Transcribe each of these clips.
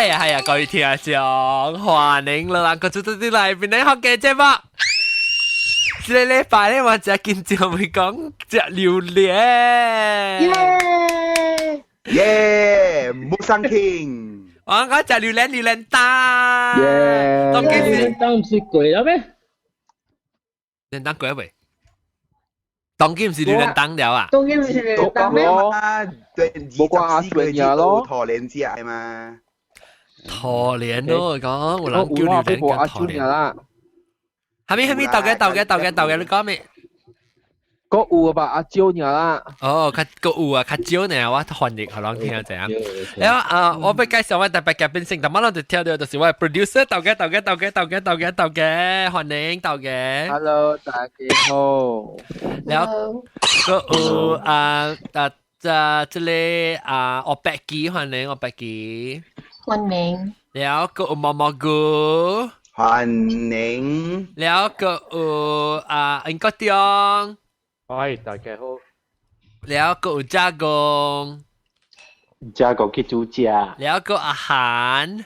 係啊，各位聽眾，歡迎老人個主持人嚟邊啲學嘅節目。呢個禮拜咧，我就見到會講隻榴蓮。耶！木生 king。我講隻榴蓮蛋。耶！當幾時？榴蓮蛋唔是貴啦咩？榴蓮蛋貴未？當幾唔是榴蓮蛋了啊？當然唔是榴蓮蛋咩？冇關阿水呀咯，拖蓮子係嘛？拖蓮咯，講有人叫榴蓮叫拖蓮啦。係咪鬥嘅？你講咩？個有吧阿蕉呀啦。哦，個有啊，較少呢，我翻譯可能聽下怎樣。然後我俾介紹我特別嘉賓先，但係我就聽到就是我 producer 鬥嘅，歡迎鬥嘅。Hello， 大家好。然後個有這裡我白雞，歡迎我白雞。歡迎。然後個有毛毛菇。歡迎。然後個有英國中。嗨，大家好。然後個有加工去煮家。然後個阿涵。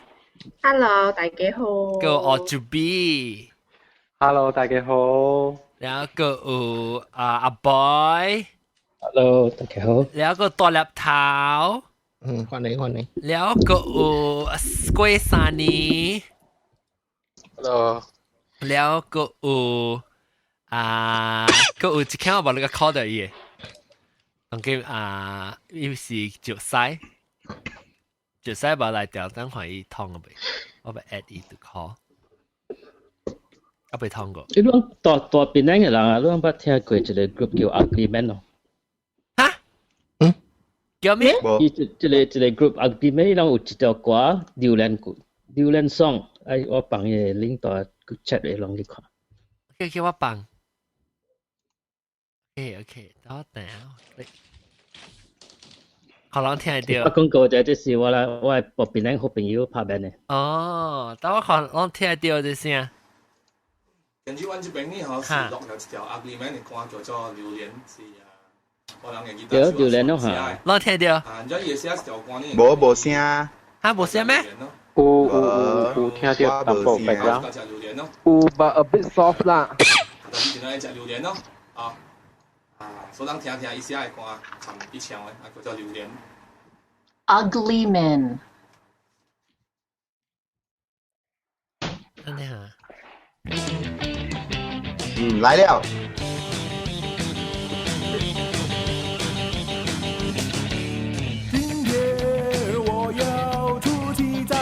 Hello， 大家好。個我朱 B。Hello， 大家好。然後個有阿 boy。Hello， 大家好。然後個大粒頭。歡迎。然後個有龜山尼。Hello。然後個有個有一間我把那個 call 的嘢，當佢因是絕西把來調等可以通個唄，我把 add 伊度 call， 我被通過。你講大邊靚嘅人啊，你講捌聽過一個 group 叫 Ugly Man 咯？嚇？叫咩？一個 group Ugly Man，然後有一條歌榴蓮 song， 我放嘅 link 到 chat 嚟讓你看。叫我放。OK， 等我等下。可能聽得到。我講過就即是我係旁邊靚好朋友拍片嘅。哦，等我可能聽得到這聲。根據阮這邊呢，好是錄了一條 Ugly Man 嘅歌叫做《榴蓮子》啊，我人嘅記得。榴蓮咯嚇。我聽到。然之後伊寫一條歌呢。冇聲。嚇冇聲咩？有聽到淡薄白啦。有 but a bit soft 啦。就以前咧隻榴蓮咯，所以人聽伊寫嘅歌，含一唱嘅，叫做榴蓮。Ugly Man。等等下。來了。今夜我要出去找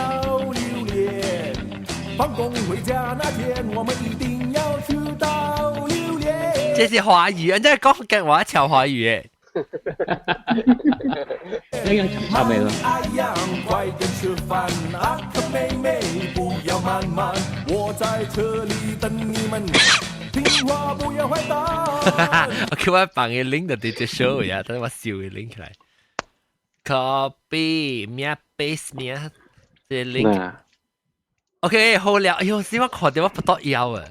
榴蓮，放工回家那天，我們一定要吃到榴蓮。這是華語，人家講嘅話潮華語嘅。呢樣差未咯？哎呀，快點吃飯，阿克妹妹不要慢慢，我在車裡等你們，聽話不要壞蛋。我叫我放嘅 link 就直接 show 呀，等我笑嘅 link 嚟。Copy 咩 base 咩這 link。OK 好了，哎呦，使我看到我不得腰啊。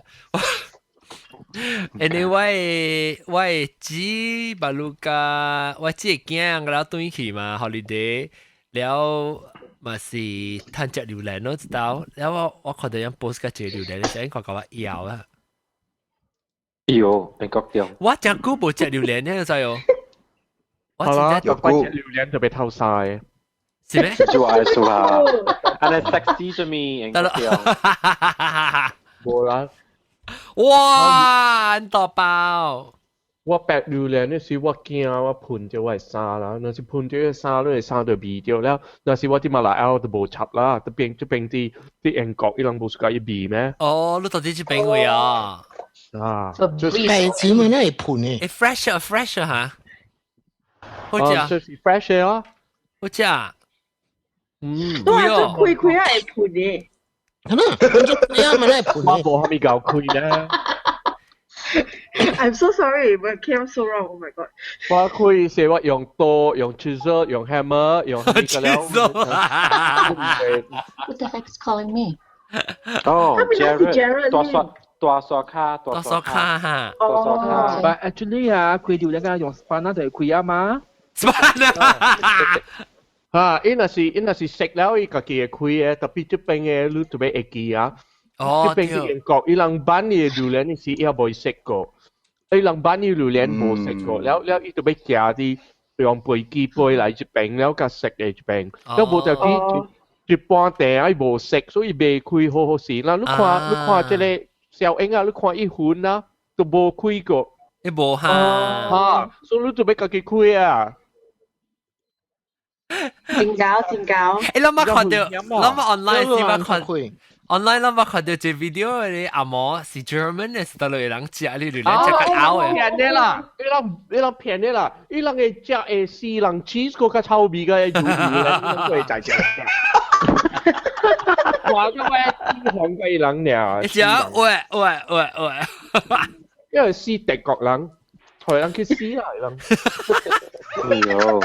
Anyway， 我只巴魯加，我只驚我轉去嘛 holiday， 了嘛是探隻榴蓮咯，知道？了我看到人 post 個隻榴蓮，你想講我腰啊？有，美國有。我真估冇隻榴蓮呢，就有。我好啦，有嗰隻榴蓮就被偷晒。是咩？就愛數下，安尼 sexy 做咩？得啦。冇啦。哇！大爆！我白榴蓮那時我驚我噴咗我係沙啦，那時噴咗沙咧沙就變咗啦。那時我啲馬來歐就冇插啦，就變啲英國伊人冇自己變咩？哦，你到底去邊位啊？啊，就是白紙咪那係噴嘅。誒 fresh 嚇，好食啊！就是 fresh 啊，好食啊！哇，這虧虧啊，係盤嘅。係咯，你啱咪那係噴我嘅。冇係咪夠虧咧？ I'm so sorry, but it came so wrong. Oh my god. 我可以寫我用刀、用 chisel、用 hammer、用呢個了。What the heck is calling me? 哦 ，Jared， 大刷卡嚇。哦。But actually 啊，佢條嘢用 spanner 就係佢啊嘛。Spanner 哈，伊若是食了伊家己會開嘅，特別這邊嘅你特別會記啊。哦，這邊嘅英國伊人版嘅榴蓮是伊冇食過，伊人版嘅榴蓮冇食過，แล้ว伊特別夾啲用飛機飛嚟這邊，แล้ว個食嘅這邊，แล้ว冇就啲一般店伊冇食，所以未開好好食啦。你看這個小英啊，你看伊款啊，都冇開過。你無哈？哈，所以你特別家己開啊。真搞。誒，諗下看到，諗下 online 先乜看 ，online 諗下看到這 video 你阿嬷是 German 嘅，是到嚟人食你榴蓮食個咬嘅。騙你啦！你人騙你啦！你人嘅食嘅是人 cheese 嗰個臭味嘅榴蓮，你再食。話咗喂，韓國人呀！食喂，因為是德國人，台人去死啦人。哎呦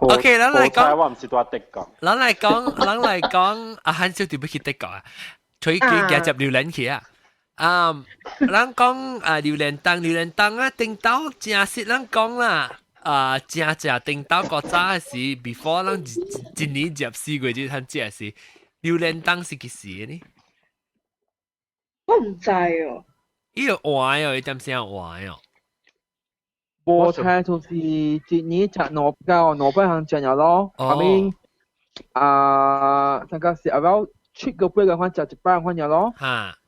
！OK， 咱嚟講，我唔是多德國。咱嚟講，阿漢少點不去德國啊？吹幾隻榴蓮去啊？咱講榴蓮檔啊，頂到正式咱講啦。正頂到個早是 before 咱一年入4月就趁食是榴蓮檔是幾時呢？我唔知哦。伊個換哦，伊點先換哦？菠菜就是一年食蘿蔔行食咗咯，後面大概是about 7個8個款食一百款咗咯。嚇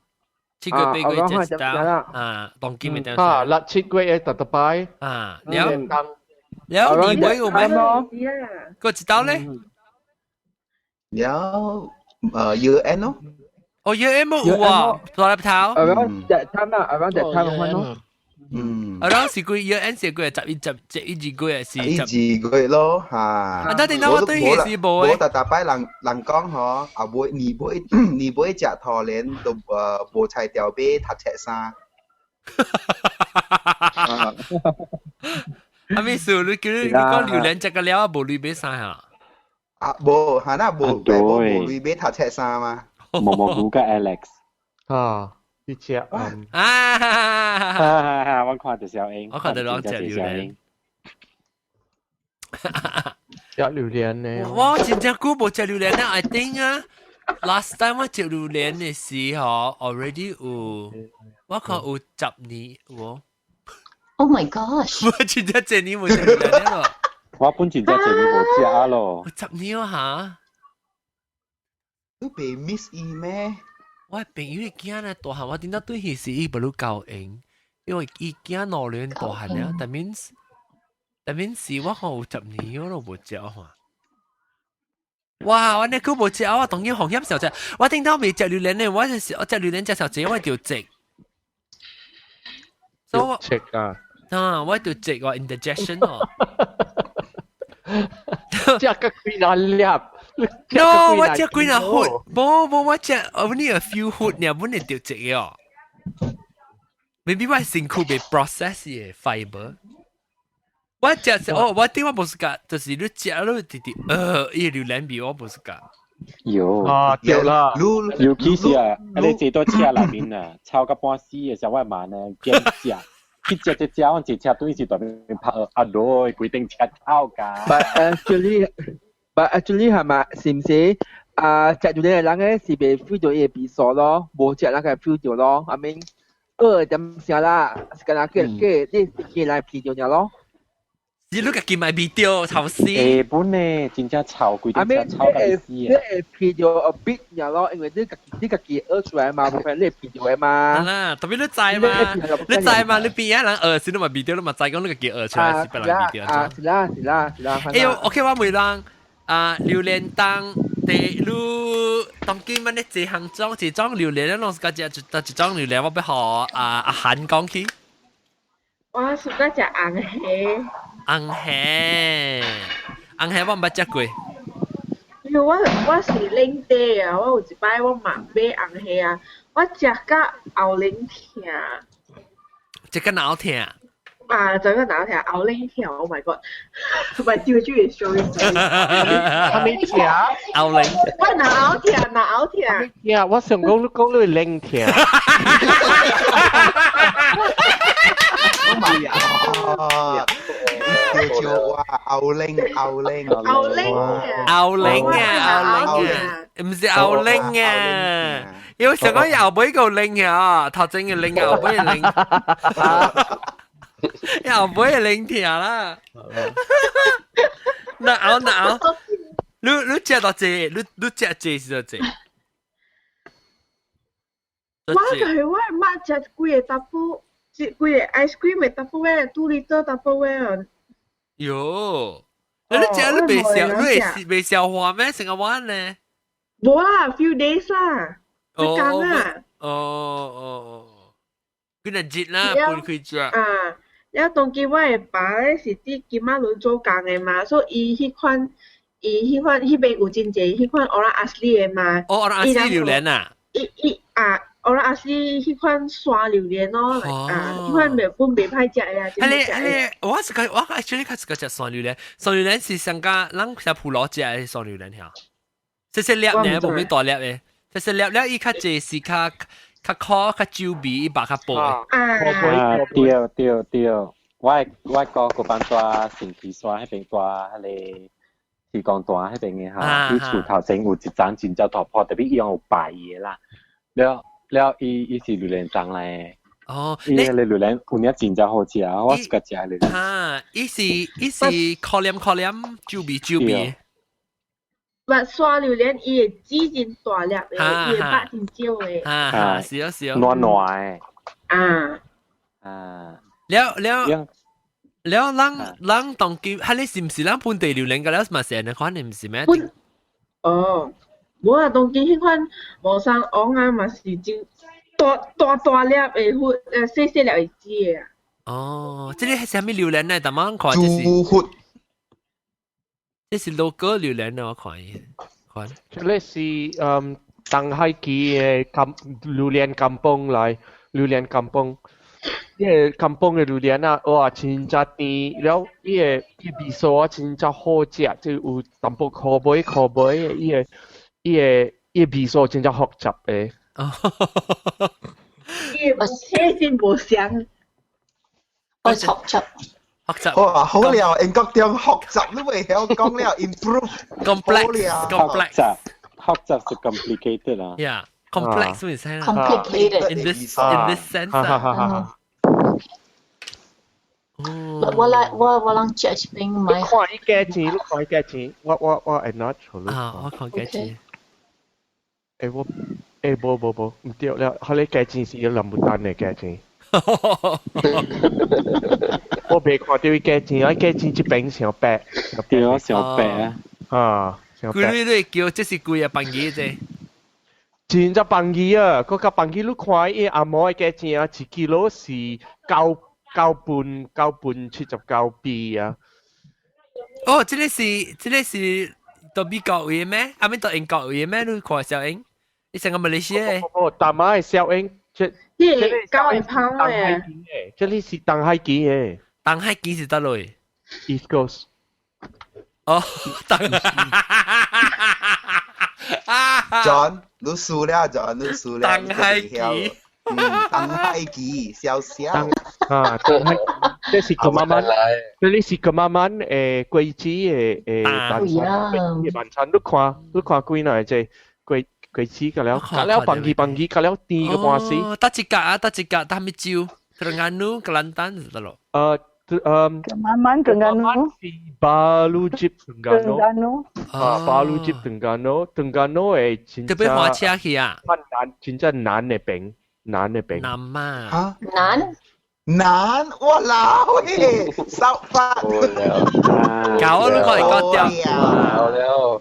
，7個8個食到當今咪點？嚇，6、7個嘅特擺。แล้ว你會有咩？個知道咧？แล้วyear-end 咯。哦，year-end 冇有啊？多粒頭。around that time 款咯。around 是個 year-end 是個11個月是12個月咯嚇。但係我對嘅是冇誒。特擺人講嗬，啊會你會食拖連都無菜條俾讀冊衫。阿咩事？你講榴蓮食個了啊，無濾俾衫嚇？無，係啦，無濾俾讀冊衫嘛。蘑菇嘅 Alex。你食我看到小英，我看到兩隻榴蓮。食榴蓮呢？我真正久冇食榴蓮啦 ，I think 啊 ，last time 我食榴蓮嘅時候 already 有，我看有10年喎。Oh my gosh！ 我真正10年冇食榴蓮咯。我本真正10年冇食咯。10年嚇？你被 miss 伊咩？我朋友嘅囝咧大漢，我點解對佢是伊不如教英，因為伊囝老年大漢了，但means是我看有10年我都冇食嘛。哇！我呢久冇食，我當然紅險時候食，我聽到未食榴蓮咧，我食榴蓮隻時候自己我條直，所以我食啊，我條直我 indigestion 哦。食個幾難粒。No， 我食幾多 food， 冇我食 only a few food， 你本嚟掉食嘅哦。Maybe 我辛苦被 process 嘅 fiber。我食我點我冇食㗎，就是你食咗啲伊榴蓮味我冇食㗎。有對啦，尤其是啊，你坐到車內面啊，超過半死嘅時候，我慢呢驚食。去食，我一車對是大面拍對，規定車偷㗎。But actually 係咪是唔是食住你嘅人咧是被 feel 到嘢鼻索咯，冇食人嘅 feel 到咯。I mean 點先啦？是個人嘅嚟皮掉咗咯。你都自己買味掉，臭死！本呢真正臭，規定臭到死啊！你皮掉a bit 咗咯，因為你自己出來嘛，冇係你皮掉嘅嘛。係啦，特別你知嘛，你邊有人先都咪味掉，你咪知講你自己出來是不能味掉。是啦。OK， 我每人。榴蓮檔地路當今晚咧一行裝一裝榴蓮咧，攏是個一裝榴蓮，我要學阿韓講起。我是個食紅蝦。紅蝦我唔捌食過。因為我是領地啊，我有一擺我嘛買紅蝦啊，我食甲後領痛。食甲腦痛。整個哪條牛鈴條 ？Oh my god！ 唔係照住嚟 show 係咪條？牛鈴。我哪條？呀，我想講你鈴條。Oh my god！叫做哇牛鈴牛鈴牛鈴啊，唔是牛鈴啊，因為成個牛尾個鈴啊，頭前嘅鈴牛尾嘅鈴，牛尾嘅鈴條啦。嗱，你食到這，你食這是到這。我就係我媽食幾個 double，幾個 ice cream 嘅 double 嘅，2 liter double 嘅。喲，你未消化咩？成個碗呢？冇啊 ，few days 啦，一間啊。佢能節啦，半佢著。啊，แล้ว當時我嘅爸咧是啲金馬崙做工嘅嘛，所以迄款迄邊有真濟迄款奧拉阿斯利嘅嘛。奧拉阿斯利榴蓮啊？奧拉阿斯利迄款山榴蓮咯，迄款本袂歹食嘅啊。我actually 較是個食山榴蓮，山榴蓮是上加咱食普羅食嘅山榴蓮嚇。細粒呢，無咩大粒嘅，細粒伊較濟是較烤較酒味，伊白較薄嘅。對，我個嗰班大成皮山迄邊大迄個提供大迄邊嘅嚇，伊厝頭前有一盞真正大鋪，特別伊有擺嘢啦。了，伊是榴蓮檔嚟。哦，伊個榴蓮有影真正好食啊！我是個食榴蓮。哈，伊是烤黏酒味。但山榴蓮伊會籽真大粒嘅，伊會白真少嘅。是啊。軟嘅。了，咱當叫，係你是唔是咱本地榴蓮嘅？了嘛成日看你唔是咩？哦。無啊，當時迄款無生王啊，嘛是真大粒嘅核，細粒嘅籽嘅啊。哦，這裡係啥物榴蓮呢？但我看這是 local 榴蓮啊，我看。這裡是東海基嘅榴蓮甘榜來，榴蓮甘榜。因為甘榜嘅榴蓮啊，哇，真正甜，了伊個味素啊，真正好食，就有淡薄口味嘅，伊個味素真正複雜嘅。伊個車先無香。複雜。哇，好了，英國中複雜你未曉講了 ，improve complex 複雜是 complicated 啦。Yeah, complex 咩先？Complicated in this sense 我諗 judge 邊買。你看伊價錢，我係 not 錯咯。我看價錢。冇，唔對了，佢哋價錢是要林丹嘅價錢。我未看到伊價錢，伊價錢一餅上百。對啊，上百啊。貴你叫這是貴啊，飯機啫。真只飯機啊，嗰個飯機你看伊阿毛嘅價錢啊，1 kilo 是9半79幣啊。哦，這個是到美國位咩？阿咪到英國位咩？你看小英，你成個馬來西亞。大馬係小英，這9磅嘅。這裡是東海機嘅。東海機是得嚟 ？East Coast。哦，John，你輸了 ，John，你輸了。東海機。東海機，小。東海，這是個慢慢，這裡是個慢慢貴子嘅晚餐，你看幾耐啫？貴子個了飯機個了甜個半時。得一格，得咪招，Terengganu Kelantan是得咯。Kelantan si Balu Jeep Terengganu. Balu Jeep Terengganu 係真正。特別花車去啊！真正難嘅餅。難嘛？難，我老嘿，收翻。搞你可以講掉。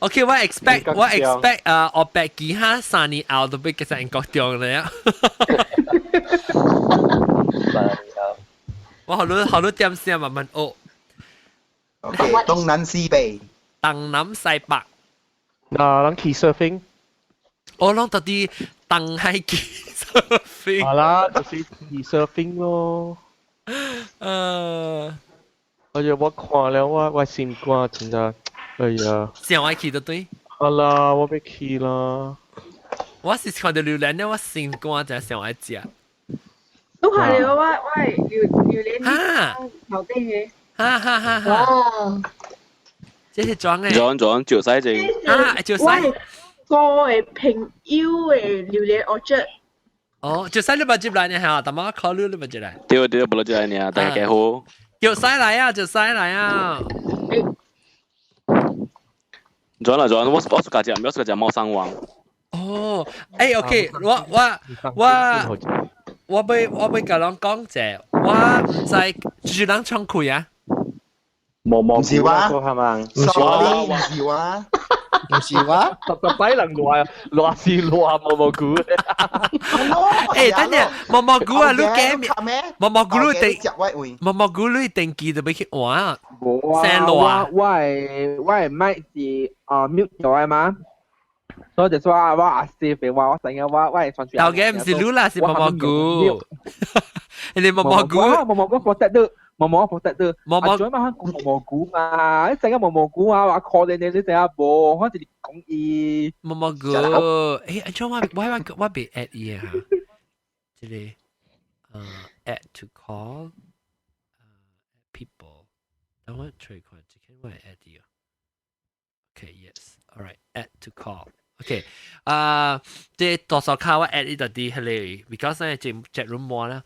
OK，我 expect 我百幾下3年後都俾其實英國掉嚟啊！我好多點先慢慢學。OK，東南西北。東南西北。嗱，去 surfing。我諗到啲東海機 surfing。係啦，就是去 surfing 咯。我看了，我心肝真係，哎呀！想我去就對。好啦，我要去啦。我是看到榴蓮咧，我心肝就想我食。都係我榴蓮頭頂嘅。哈哈哈哈！哇！這係裝嘅。John 照晒正。啊，照晒。個嘅朋友嘅榴蓮我着。哦，照晒你咪接嚟呢嚇，但係我 call 你咪接嚟。對，冇得接呢，大家幾好。照晒嚟啊，照晒嚟啊。John 啦 ，John，我是講貓山王。哦，誒 ，OK，我俾甲人講者，我唔知住人唱開啊。唔是話，係嘛？唔是話，唔是話，特擺人話是話蘑菇。誒，等陣蘑菇啊，你驚咩？蘑菇你定蘑菇你定記得俾佢玩。冇啊，我係咪是mute 咗啊嘛？所以就話我阿師肥話我成日話我係傳傳。頭嘅唔是你啦，是蘑菇。你蘑菇佛得的。毛佛得的，最嘛講蘑菇嘛，一陣間蘑菇啊，話 call 你陣間冇，開始講嘢。蘑菇，誒，阿張我俾 add 嘢嚇，即係add to call people，等我隨看，即係我係 add 嘢。Okay, yes, alright, add to call. Okay, 即係多數卡我 add 呢度啲係你 ，because 咧隻 room 冇啦。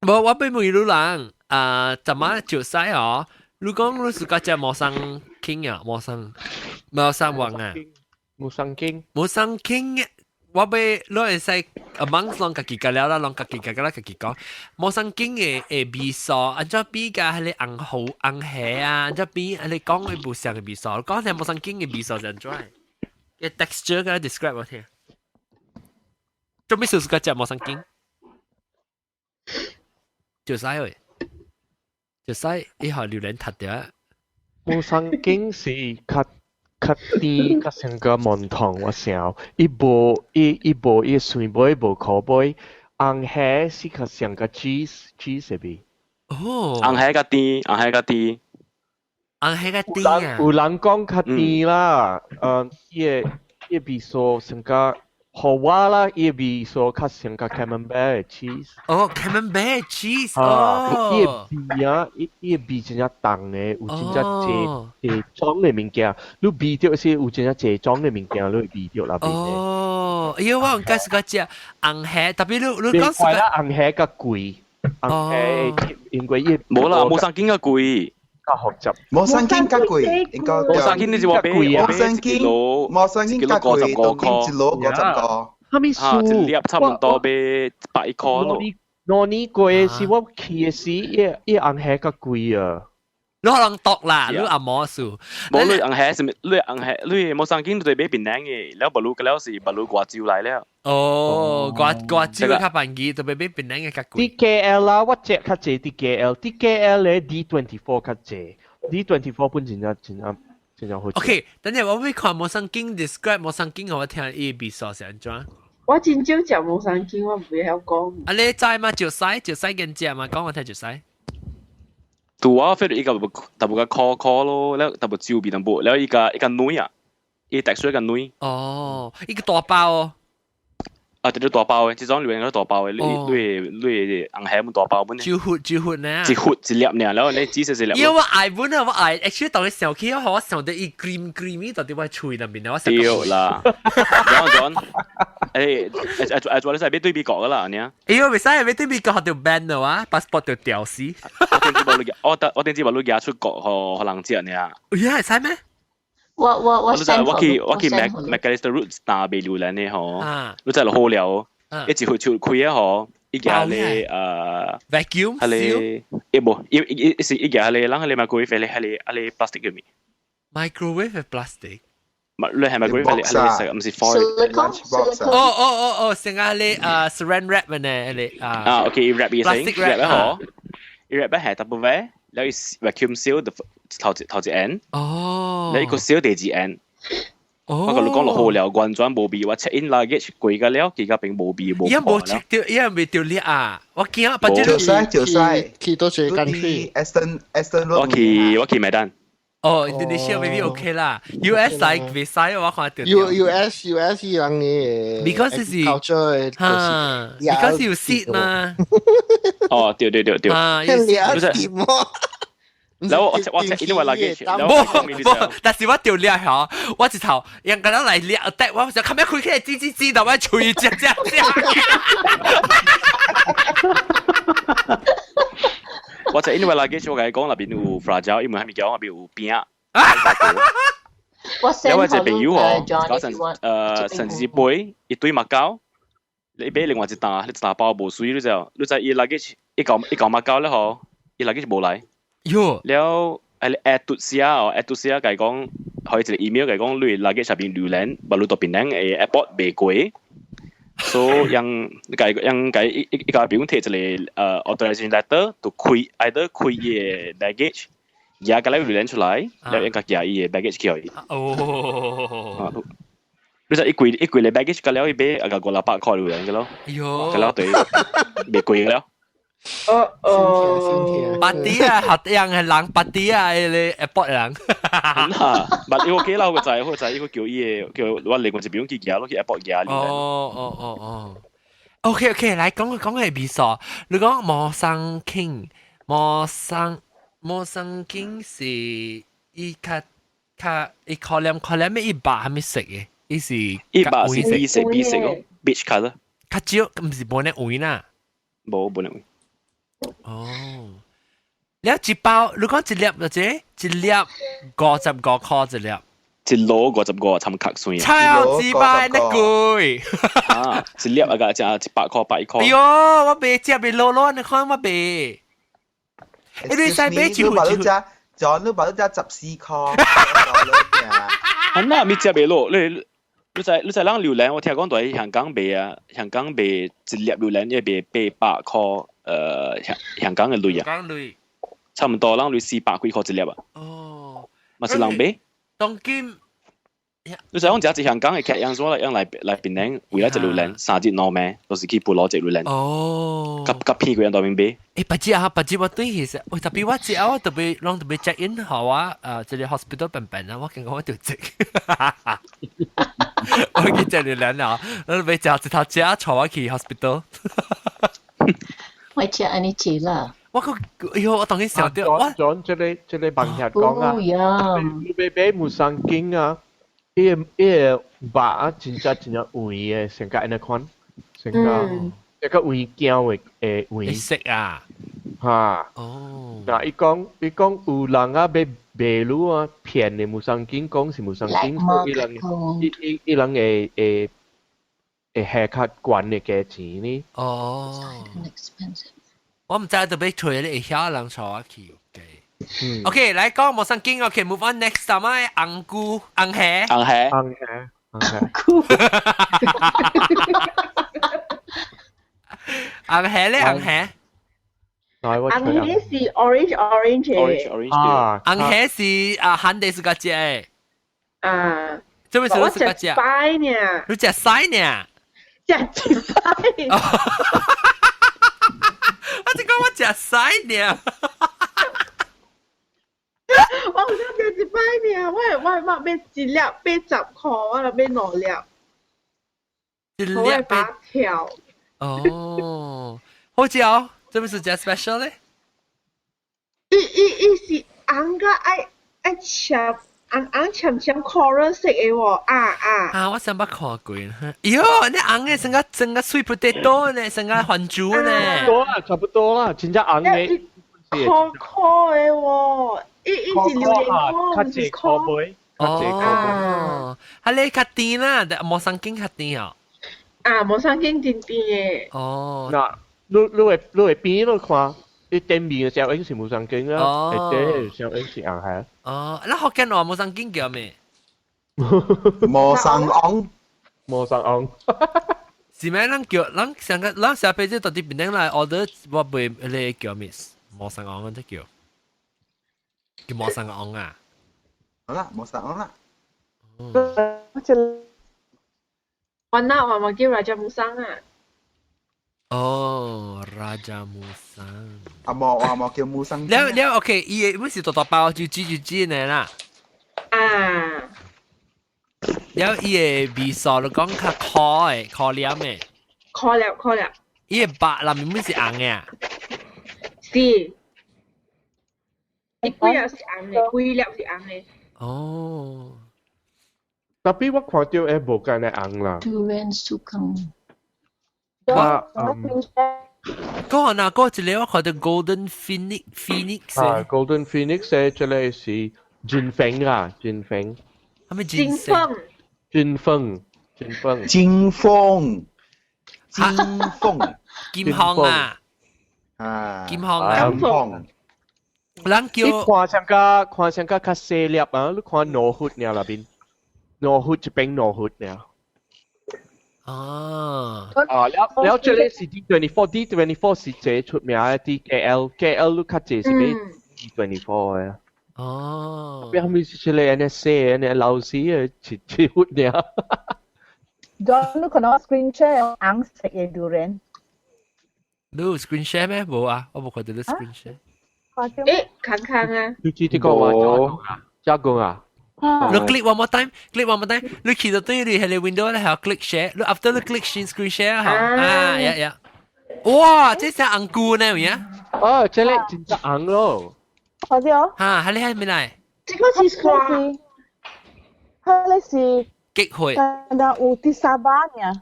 我俾每路人怎麼就使哦？如果你是個隻陌生傾啊，陌生王啊，冇生經，我俾攞嚟使網上自己個了啦，讓自己個啦自己講，陌生經嘅味素，按照比較係你紅好紅黑啊，按照比你講嘅不上嘅味素，講係陌生經嘅味素就做嘅 texture 嘅 describe 我聽，做咩是個隻陌生經？就使喂，就使以後榴蓮撻掉。冇生經是較啲較成個門堂我想，一部水杯一部口杯，紅黑是較成個 cheese 入邊。哦，紅黑個啲。有人講較啲啦，伊味素成個。好話啦，伊味素較成個 camembert cheese。哦 ，camembert cheese，哦。伊味真正重嘅，有真正濟裝嘅物件。你味到是有真正濟裝嘅物件，你會味到那邊嘅。哦，因為我唔解釋個隻紅黑，特別你講係啦，紅黑較貴，紅黑因為伊冇啦，冇生經較貴。較複雜，冇生經較貴，應該冇生經你就話俾冇生經較貴，當然一攞50個。哈咪數，一粒差唔多俾100塊咯。我呢個是我去嘅時，一紅黑較貴啊。你可能讀啦，你阿冇數。冇你紅黑是咪？你紅黑你冇生經對俾邊靚嘅，แล้วบรรลุก็แล้วสิบรรลุกว่าจิ้ว嚟แล้ว。哦，掛招較便宜，特別比邊靚嘅較貴。DKL 啦，我隻較濟 DKL 咧 D24 較濟 ，D24 本真正好。OK，等陣我會看冇生經 describe 冇生經，我聽 A B 數成點。我真少食冇生經，我唔會曉講。啊，你知嘛？就使緊隻嘛，講我聽就使。ตัวว่าเฟรอีกกับตับกับคอ咯แล้วตับจิ้วบีตับแล้วอีกนุ้ยอ่ะอีแตกช่วยกันนุ้ยอ๋ออีกตัวเปล่า啊，这大包的，这种榴莲都大包的，你红海冇大包本呢？招血呢？一盒一粒呢，然後你紫色一粒。因為我愛本啊，我愛 actually 當你上起我上到一 creamy 到底我脆入面，我食。對啦，講，做你係俾對比角噶啦，你啊。哎呦，唔使俾對比角條 band 嘅話 ，passport 條掉死。我點知話你嫁出國可能知人啊？呀，係咩？我去 McAllister Roots 打俾榴蓮呢嗬，你真係好料，一直去超開啊嗬，一家你vacuum 係你一部一家你啷個你 microwave 你 plastic 嘅面 microwave plastic， 你係 microwave 你食唔是 foil？哦，成日你saran wrap 嘅呢你OK wrap 嘢先 wrap 咧嗬， wrap 咧係 double wrap，แล้ว vacuum seal 頭一 end， แล้วอีก個 seal 第二 end。我同你講落好了，完全冇味，我 check in luggage 貴嘅了，而家並冇味冇。依家冇 check 掉，依家未掉裂啊！我見啊，就晒，去多謝間區 Aston Road。我去麥丹。哦，Indonesia maybe OK 啦，US 嚟未使我看到。US 人嘅 because 是 culture 哈，because 有 seat 嘛。哦，對，啊，了解麼？然後我因為 luggage，然後冇，但是我掉了嚇，我直頭人家嚟了，但我就咁樣開起嚟吱，但我吹只。我就因為 luggage 我講入邊有 fragile，因為喺邊講入邊有邊啊。因為隻朋友哦，嗰陣神之杯一堆麥膠，你俾另外一打，你打包冇水，你就伊 luggage 一嚿麥膠咧嗬，伊 luggage 冇嚟。喲，了誒讀寫計講，可以一個 email 計講，你 luggage 入邊瀏覽，不如到邊靚誒 airport 未貴。So yang ika biung take 一個authorization letter to 開伊 baggage， 而家嚟聯出來，แล้วยัง夾伊 baggage 去。哦。你就一櫃嚟 baggage 㗎แล้ว伊俾個800塊聯嘅咯。喲。㗎แล้ว對，未貴㗎了。八啲啊，學人係人八啲啊，你 airport 人。但係 OK 啦，我就依個叫伊叫我另外一邊去行咯，去 airport 行。哦。OK，嚟講係比賽，你講莫生經是伊較伊可能咩伊把係咪食嘅？伊是伊把是必食咯 ，beach colour。較少唔是冇呢位啦。冇呢位。哦，แล้ว一包，如果一粒就啫，一粒55塊一粒，一籮55差唔多算啊。超級百那貴。啊，一粒啊個就100塊8塊。哎呦，我買只買攞，你看我買。你使買住John 都買咗14塊。係哪咪只買攞？你在啷榴蓮？我聽講在香港賣啊，香港賣一粒榴蓮要賣800塊，香港嘅鐳啊，香港鐳，差唔多啷鐳400幾塊一粒啊。哦，咪是人買？當今，你在講只香港嘅客人所嚟檳城，為咗隻榴蓮3節攞咩？都是去捕攞隻榴蓮。哦，夾屁個人當面買。八節我對其實，喂，特別我只我特別讓 check in 好啊，這裡 hospital 笨啊，我見我條直。我見隻榴蓮啊，我俾隻一頭隻坐我去 hospital。我只安尼煮啦。我我當然想到，講這裡幫人講啊，你俾冇上經啊，伊把真正有嘅，成個安尼款，成個一個會膠嘅會食啊，嚇。哦，嗱，伊講有人啊，俾賣路啊，騙你冇上經，講是冇上經，伊人嘅下卡管嘅價錢呢？哦，我唔知道俾除你曉人坐我去。OK， 嚟講冇上經 ，OK，move on next， 什麼紅菇、紅蝦、紅蝦咧，紅蝦。紅蝦是 orange 嘅。啊，紅蝦是韓地是個隻誒。啊，做咩事都是個隻？擺呢？你隻曬呢？隻擺。我只講我隻曬呢。我好想食一擺呢，我買一粒80塊，我就買2粒。一粒8條。哦，好似哦，這不是隻 special 咧？伊是紅個愛濺濺 coral 色嘅喎，啊！我想把看過啦。喲，你紅嘅成個 sweet potato 呢，成個番薯呢？差不多啦，真正紅嘅。可嘅喎，伊是榴蓮較濟可杯，較濟可杯。你較甜啦，但冇上經較甜哦。冇上經甜嘅。哦。嗱，你會邊度看？你店面嘅時候，應是冇上經啦，或者上應是紅蝦。哦，你學緊話冇上經叫咩？冇上昂。是咩？咱叫咱上輩子到底邊頂來 order 我背你叫咩？冇上昂嗰啲叫冇上昂啊。好啦，冇上昂啦。我那我叫 Raja Musang 啊。哦，Raja Musang。冇叫烏生。了 OK，伊每時大大包就煮呢啦。啊。了伊個味素就講較烤誒，烤黏誒。烤了。伊個白內面每是紅嘅。是。伊龜了是紅嘅，龜了是紅嘅。哦。Tapi wak看到無干嘅紅啦。Durian sukang。嗰個嗰一個我看到 Golden Phoenix。Golden Phoenix 誒，即係是金鳳啊，金鳳。係咪金鳳？金鳳啊！金鳳。人叫。你看上個較細粒啊，你看羅血呢那邊，羅血一邊羅血呢。แล้ว這裡是 D24 是最出名嘅 DKL 你較濟是俾 D24 嘅。哦。邊咪是這裡呢寫呢老師嘅切活呢。John 你可能 screen share 紅色嘅 durian。你有 screen share 咩？冇啊，我冇看到你 screen share。誒，看啊。你知呢個話加工啊？你 click one more time，你去到對你係你 window 咧，係 click share，你 after 你 click screen share 嚇，呀，哇，這是紅菇呢咩啊？哦，這裡真係紅咯。好啲哦。嚇，係你係咩嚟？這個是啥？係是激會。但有啲沙巴呢？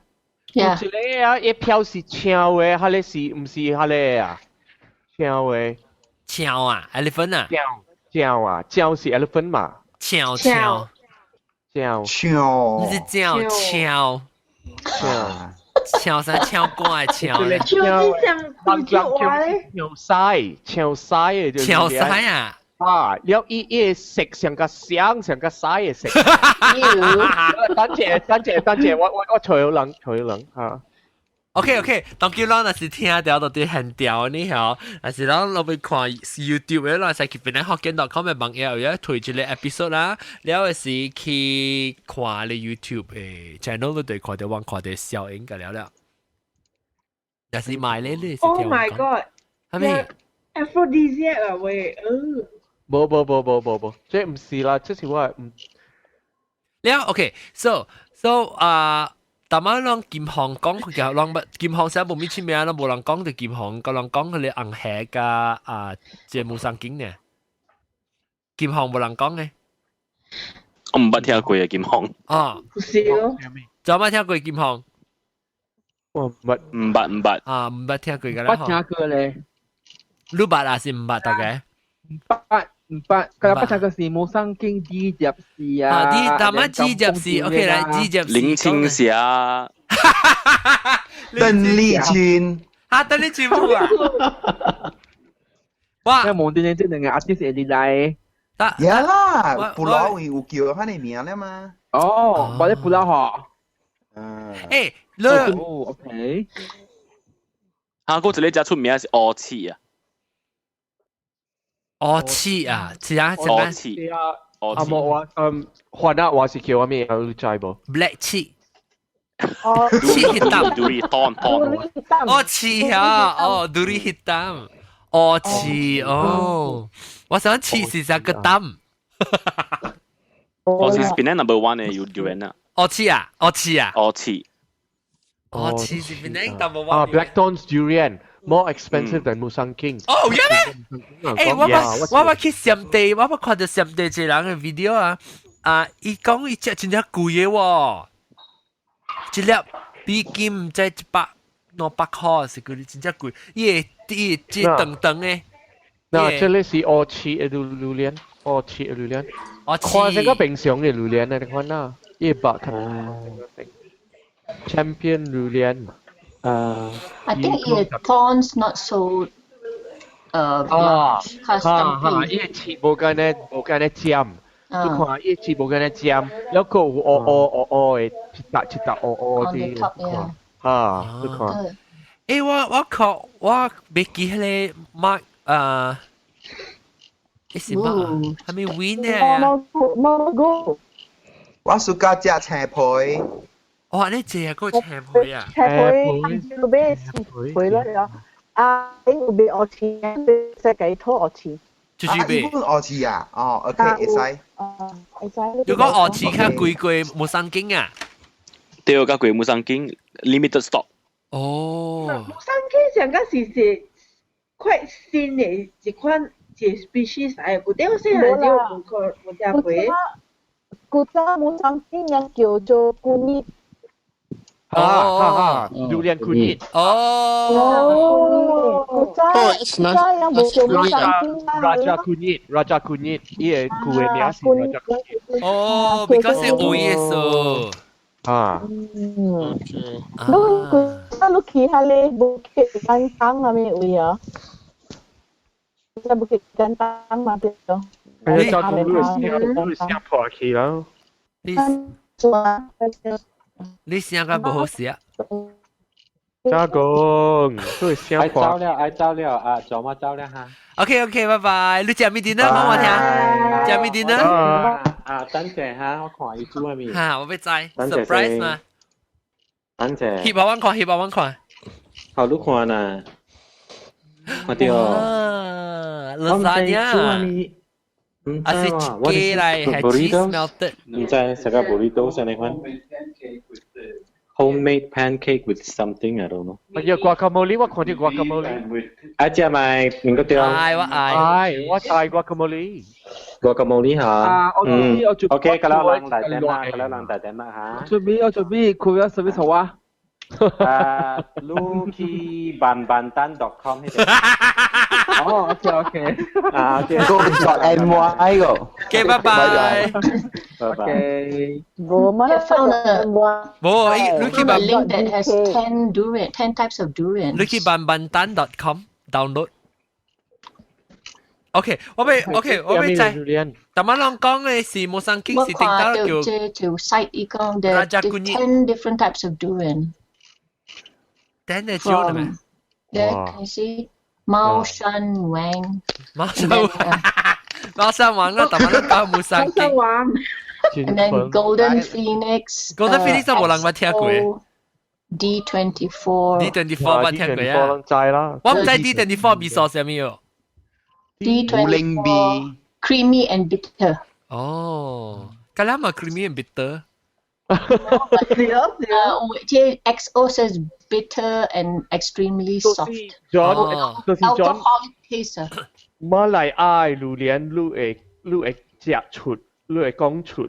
有一個啊，一票是超嘅，係你是唔是係你啊？超嘅。超啊 ，elephant 啊。超啊，超是 elephant 嘛。超，你是超啥超怪超咧？超西嘅就超西啊！啊，了伊食上個香上個西嘅食。等陣，我除咗冷嚇。OK， 當叫咱若是聽到到啲很調呢嗬，若是咱落去看 YouTube 嘅，咱使去邊咧學見.com 嘅網頁有推一個 episode 啦，了是去看你 YouTube 嘅 channel 都對看到看到效應嘅了，若是買咧你是聽 Oh my god！係咪 ？Aphrodisiac 啊喂，冇，這唔是啦，這是我唔。了 OK，so 但係讓劍行講佢嘅，讓劍行寫冇咩出名啦，冇人講對劍行，個人講佢哋硬核嘅節目上景呢。劍行冇人講嘅。我唔捌聽過啊，劍行。啊，仲有冇聽過劍行？我唔捌。啊，唔捌聽過㗎啦。捌聽過咧。你捌啊？是唔捌大嘅？唔捌，佢捌聽過是冇生經支入事啊。啊，啲但係支入事 OK 啦，支入事。林青霞。鄧麗君。啊，鄧麗君冇啊！哇！因為冇啲兩個 artist 嚟嚟。有啦，布拉會有叫佢哋名咧嘛。哦，或者布拉嗬。誒，你 OK。啊，嗰一個真出名是烏刺啊。烏刺啊，似啊，烏刺啊，啊冇我換啊，我是叫我咩？你知冇 ？Black 刺。哦，刺 hitam。duri hitam。哦，刺啊，哦 duri hitam。哦，刺哦，我想刺是啥個擔？我是 Penang number one 嘅有 durian 啊。哦，刺啊，哦刺啊。哦刺。哦，刺是 Penang number one。啊 ，Blackthorn's durian。More expensive than Musang King。哦，有咩？誒，我去上地，我看到上地一人嘅 video 啊，伊講伊隻真正貴嘅喎，一粒比金唔知100、200塊，是佢真正貴，伊即長長嘅。嗱，這裡是烏刺嘅榴蓮，烏刺嘅榴蓮。看這個平常嘅榴蓮啊，你看啦，100睇。Champion 榴蓮。I think your thorns not so custom. 一次冇間咧尖，你看一次冇間咧尖，แล้วก็嘅，切達啲，你看。誒，我未記迄個麥是乜？係咪 win 咧？冇。我暑假食青皮。哇，你這啊個車配啊？車配要俾配咯有。啊，你會俾我錢，隻幾拖我錢。就是俾。日本我錢啊？哦 ，OK， 會使。會使。如果我錢較貴貴冇生經啊？對，較貴冇生經 ，limited stock。哦。冇生經上個是快新嘅一款species 嚟，嗰啲我先係要冇聽過。古早冇生經人叫做古尼。durian kunyit. Yang Raja kunyit, Raja kunyit. Iya, kue biasa Raja kunyit. Oh, because it's oil so. Lu kihale Bukit Gantang kami uya. Sa Bukit Gantang mapito. Dulu siap pergi lah. 你聲個唔好食。加工，都係香愛走了啊，做乜走了哈 ？OK， 拜拜。你食咩點呢？講我聽。食咩點呢？啊，等陣哈，我看伊煮係咪？嚇，我要知 surprise 嘛。等陣。翕我看，翕我看。好，你看啊，看到。lasagna。啊是雞嚟，係 cheese melted。唔知食個 burrito 先嚟看。Homemade pancake with something I don't know。有 guacamole， 我看到 guacamole。阿姐咪應該對。我愛 guacamole。guacamole 嚇。我準備 OK， 咁啦，冷大點啦，咁啦，冷大點啦嚇。我準備佢有service 好啊。lukibanbantan.com 哦 ，OK， 啊 ，go.my 個。OK， 拜拜。OK。I found a Lucky link that has 10 types of durian. lukibanbantan.com download。OK， 我俾制。但係我講嘅是冇生經是定到叫。就 cite 一講 the 10 different types of durian。10係招嘅咩？ There can you see 貓山王。貓山王啊，但係我講冇生經。And then Golden Phoenix。Golden Phoenix 都冇人冇聽過。D24。D24 冇聽過啊。我唔知 D24 味素係咩喎。D24 creamy and bitter。哦，咁樣咪 creamy and bitter。XO says bitter and extremely soft. Alcoholic taste. 馬來愛榴蓮，你會食出，你會講出，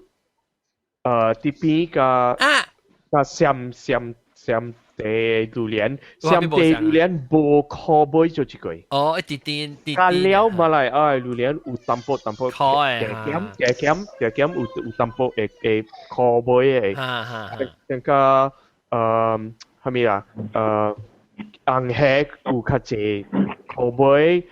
啲邊個鹹地榴蓮，鹹地榴蓮無可杯做一句。哦，一點。加了馬來愛榴蓮有淡薄，鹹有淡薄嘅可杯嘅。那個係咪啊？紅黑有較濟可杯，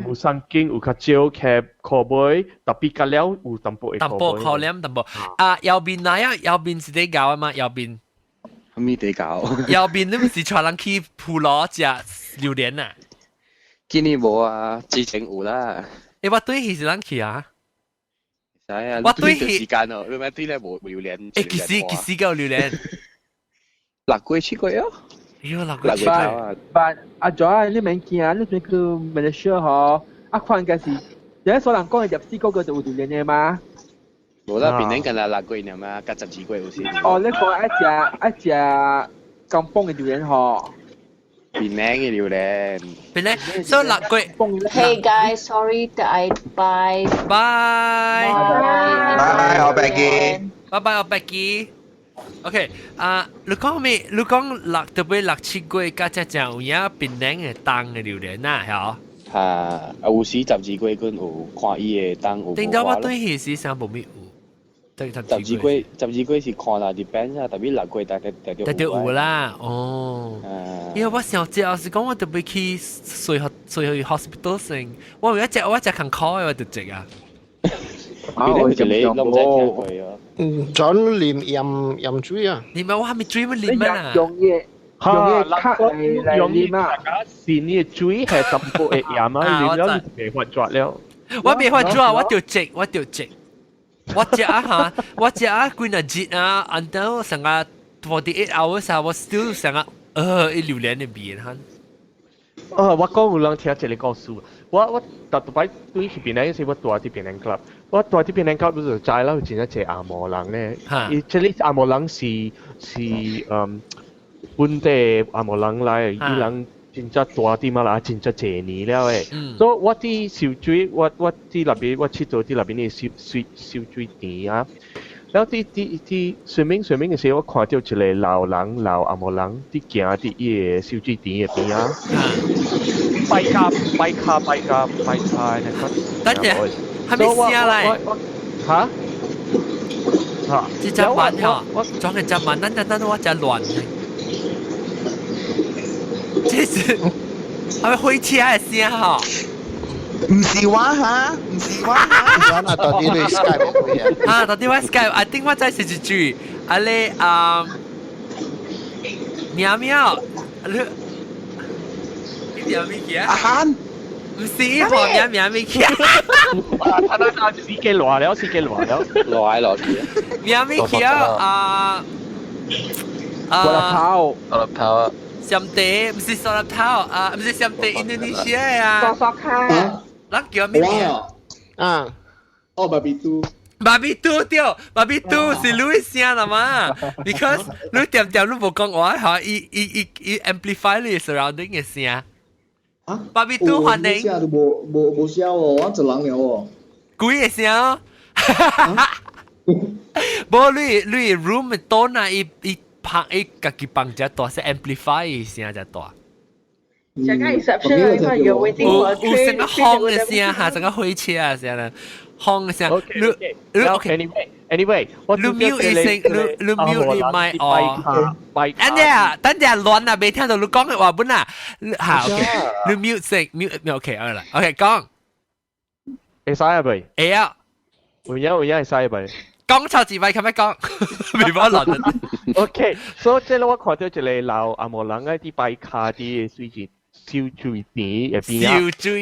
無生經有較少嘅可杯，特別加了有淡薄嘅可杯。淡薄可憐淡薄。啊，右邊哪呀？右邊是啲搞啊嘛？右邊。咩地搞？右邊你唔是帶人去普羅食榴蓮啊？今年冇啊，之前有啦。誒，我對係人去啊？係啊，我對時間哦，你咪對咧冇榴蓮。誒，幾時夠榴蓮？6月去過啊？喲，6月啊！但阿 Joy， 你明見啊？你去 Malaysia 嗬？阿看嘅是有一所人講係入絲嗰個就有榴蓮嘅嘛？冇啦，檳城近係6月嘛，隔12月好似。哦，你講一隻kampung嘅榴蓮嗬？檳城嘅榴蓮。檳城，所以6月。Hey guys, sorry that I bye. Bye. Bye, 我 Becky. Bye bye, 我 Becky. OK， 你講咩？你講特別6、7月加只隻有影檳城嘅檔嘅榴蓮啊，係啊？有時12月嗰有看伊嘅檔有。點解我對佢是想冇咩有？12月是看啦，depend 啊，特別6月特別有啦，哦。因為我上次是講我特別去睡去 hospital 先，我一隻肯 call 我就食啊。我就你都唔使聽佢啊。John 念水啊？念啊，我係咪水乜念啊？用嘢卡嚟念啊！是你嘅水係淡薄嘅鹽啊，念咗你未發作了。我未發作啊！我條直。我食啊嚇，我食啊幾日節啊，按到成個48 hours 啊，我 still 想啊，一榴蓮嘅味哈。我講有人聽這個故事，我特別對去邊嗰時，我住喺邊個 club， 我住喺邊個 club 就知啦，有真係隻阿摩人咧，伊這裡阿摩人是本地阿摩人來，伊人真係大啲嘛啦，真係謝年了誒，所以我啲燒水，我啲那邊我去做啲那邊嘅燒水店啊。然後啲上面嘅時候，我看到一個老人老阿摩人啲行啲嘢燒水店入邊啊，拜卡，等陣，係咪聲嚟？嚇？這隻文嚇，裝嘅隻文，等我隻亂嘅。這是係咪開車嘅聲嚇？唔是話嚇，唔是話嚇。嗱，到底你 Skype 會啊？到底我 Skype，I think 我真係是一句，啊咧喵喵，你喵咪嘅？阿漢，唔是，旁喵喵咪嘅。睇到司機來了，來嘅。喵咪嘅我的頭上地唔是塑料頭啊，唔是上地印度尼西亞啊。索卡。人叫咩名啊？哦，Babitu 對，Babitu 是你聲啦嘛 ，because 你點你冇講話嚇，伊 amplify 你 surrounding 嘅聲。啊 ？Babitu 歡迎。冇聲喎，我一人了喎。鬼嘅聲哦。冇你 room 多呐，伊拍家己房只大，是 amplify 嘅聲只大。整個 reception 啊，因為有 waiting for train，有成個轟嘅聲嚇，成個火車啊聲啦，轟嘅聲。Anyway， 你 mute 一聲，你 mute 你咪哦。等陣亂啊，未聽到你講嘅話本啊。嚇 ，OK， 你 mute 聲 mute OK 好啦 ，OK 講。會使啊未？會啊。會會使啊未？講錯字咪咁樣講，未冇亂。OK， 所以即係我看到一個老阿摩人喺啲拜卡啲水節。燒水店入邊啊，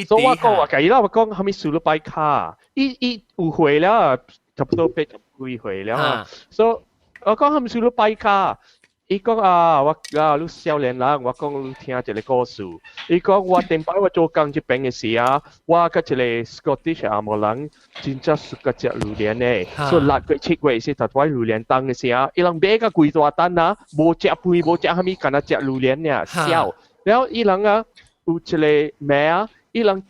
所以我講話計啦，我講後面燒咗拜卡，伊有回了，差不多8幾回了，所以我講後面燒咗拜卡，伊講你少年人，我講你聽一個故事，伊講我電擺我做工這邊嘅時啊，我跟一個 Scottish 阿摩人真正熟個隻榴蓮咧，所以6月7月是特別榴蓮檔嘅時啊，伊人買個幾大單啊，冇隻杯冇隻後面干那隻榴蓮咧，笑。然後伊人啊，有一個妹啊，伊人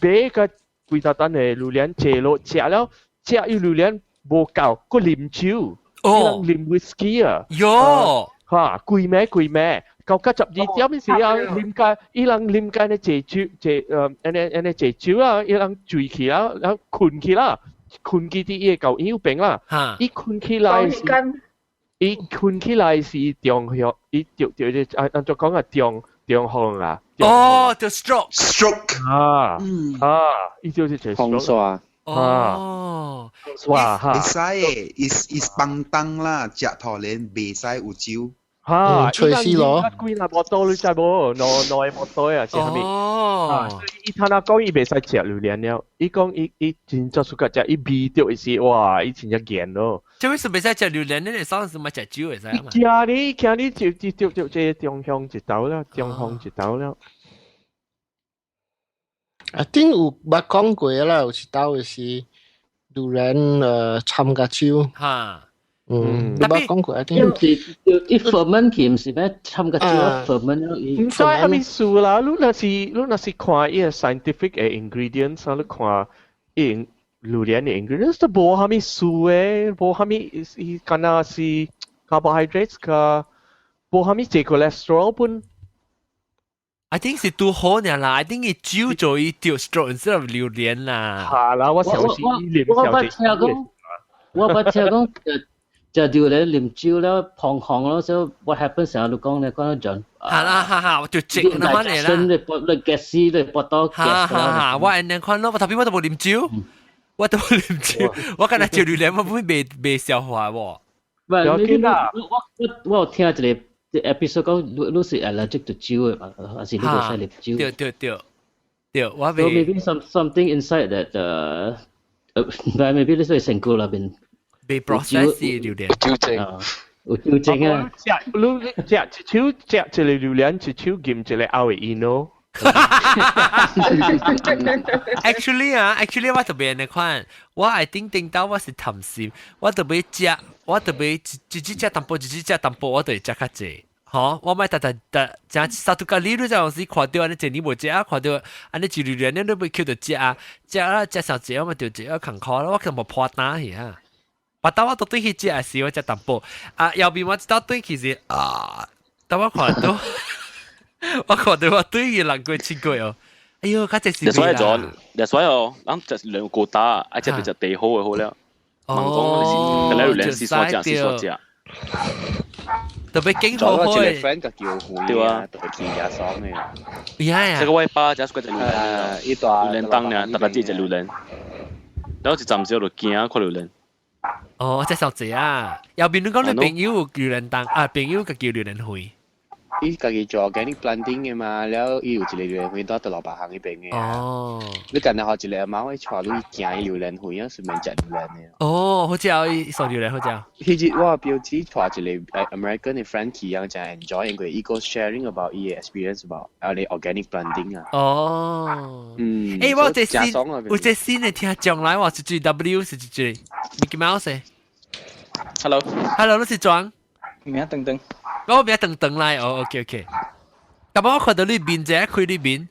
買個幾大單嘅榴蓮坐落食了，食伊榴蓮無夠，佢啉酒，伊人啉 whisky 啊，喲，嚇，貴咩，夠12點嘅時啊，啉個伊人啉個呢醉酒，呢醉酒啊，伊人醉起啦，然後困起啦，困起啲嘢夠腰病啦，伊困起來是中藥，伊按照講啊中風啊！哦，就 stroke 伊就是就 stroke 哦，哇哈！會使伊放燈啦，食拖連未使有酒。嚇，吹死咯！幾那麼多你知無？內麼多啊？是係咪？哦，伊聽他講伊未使食榴蓮了，伊講伊真正สุก食，伊味到伊是哇，伊真正驚咯。即係為什麼未使食榴蓮呢？你上次咪食酒會使嘛？驚你就這中香一道了，中風一道了。I think 有捌講過啦，有一道是榴蓮參加酒。嚇。你捌講過 I think。一 ferment 佢唔是咩參加酒 ferment 咯。唔知係咪數啦？你若是看伊個 scientific 嘅 ingredients，你看伊榴蓮嘅 ingredients 都無蝦米數誒，無蝦米伊干那是 carbohydrates 個，無蝦米即 cholesterol 本。I think 是都好呢啦，I think 伊酒做伊掉 stroke instead of榴蓮啦。係啦，我小時啉我捌聽講就榴蓮啉酒了胖紅咯，所以 what happens 啊？你講咧講得準。係啦，我就直那麼嚟啦。你gas 你搏到 gas 我人哋看咯，我頭先我都冇啉酒，我我今日照榴蓮我會未消化喎。我有聽一個。The episode 講你是 allergic to 酒嘅嘛，還是你會使啉酒？對，我未。So maybe something inside that maybe 你係成個裏邊被 process 嘅榴蓮。酒精。有調整啊！隻一手隻一個榴蓮，一手劍一個後嘅煙咯。actually 我特別呢款，我係叮到我是貪心，我特別一隻淡薄，我都會食較濟。好，我咪真沙土咖喱都這樣子看到，安尼一年無食啊，看到安尼一榴蓮你都袂 Q 到食啊，食啦食上食，我咪就食啊坎坷咯，我根本破單去啊。把刀我都對去食啊，是我食淡薄啊，右邊我知道對其實啊，但我看到。我覺得我對於難過切過哦，哎呦，佢只是所以就所以哦，咱只兩個打，啊只就地好嘅好了。問講我哋是，佢嚟試所食。特別勁好開。我一個 friend 個叫會對啊，特別見家爽嘅。呀，這個尾巴就係嗰隻榴蓮當呢，大家知隻榴蓮，然後就暫時就驚看榴蓮。哦，即係實際啊！右邊你講你朋友榴蓮當啊，朋友個叫榴蓮會。伊家己做 organic planting 嘅嘛，แล้ว伊有一個榴蓮花到老百行嗰邊嘅。哦。你近日學一個貓去帶你行榴蓮花啊，順便食榴蓮嘅。哦，好似有送榴蓮好似。其實我表姐帶一個 American 嘅 friend 去，樣就 enjoy，因為伊個 sharing about 伊嘅 experience about 你 organic planting 啊。哦。嗯。誒，我這新有這新嘅聽將來話是 GW 是幾 Mickey Mouse。Hello，你是裝？名等等。我名等等來哦 ，OK。咁我看到你面啫，開你面，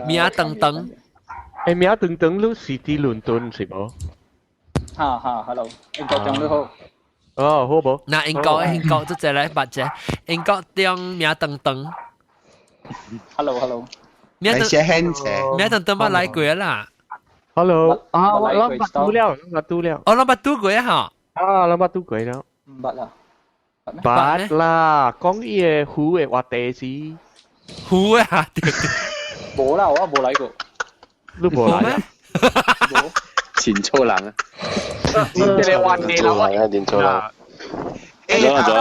名等等。誒，名等等，你是喺倫敦是冇？哈 ，hello， 英國仲你好。哦，好冇？嗱，英國都再來八隻，英國將名等等。Hello，名等等，我來過啦。Hello，啊，我諗八度了。哦，諗八度過啊？啊，諗八度過了。八啦。八啦，講伊個湖嘅話題是湖啊，冇啦，我冇嚟過。你冇嚟啊？冇。前粗人啊！你哋話題啦，前粗人。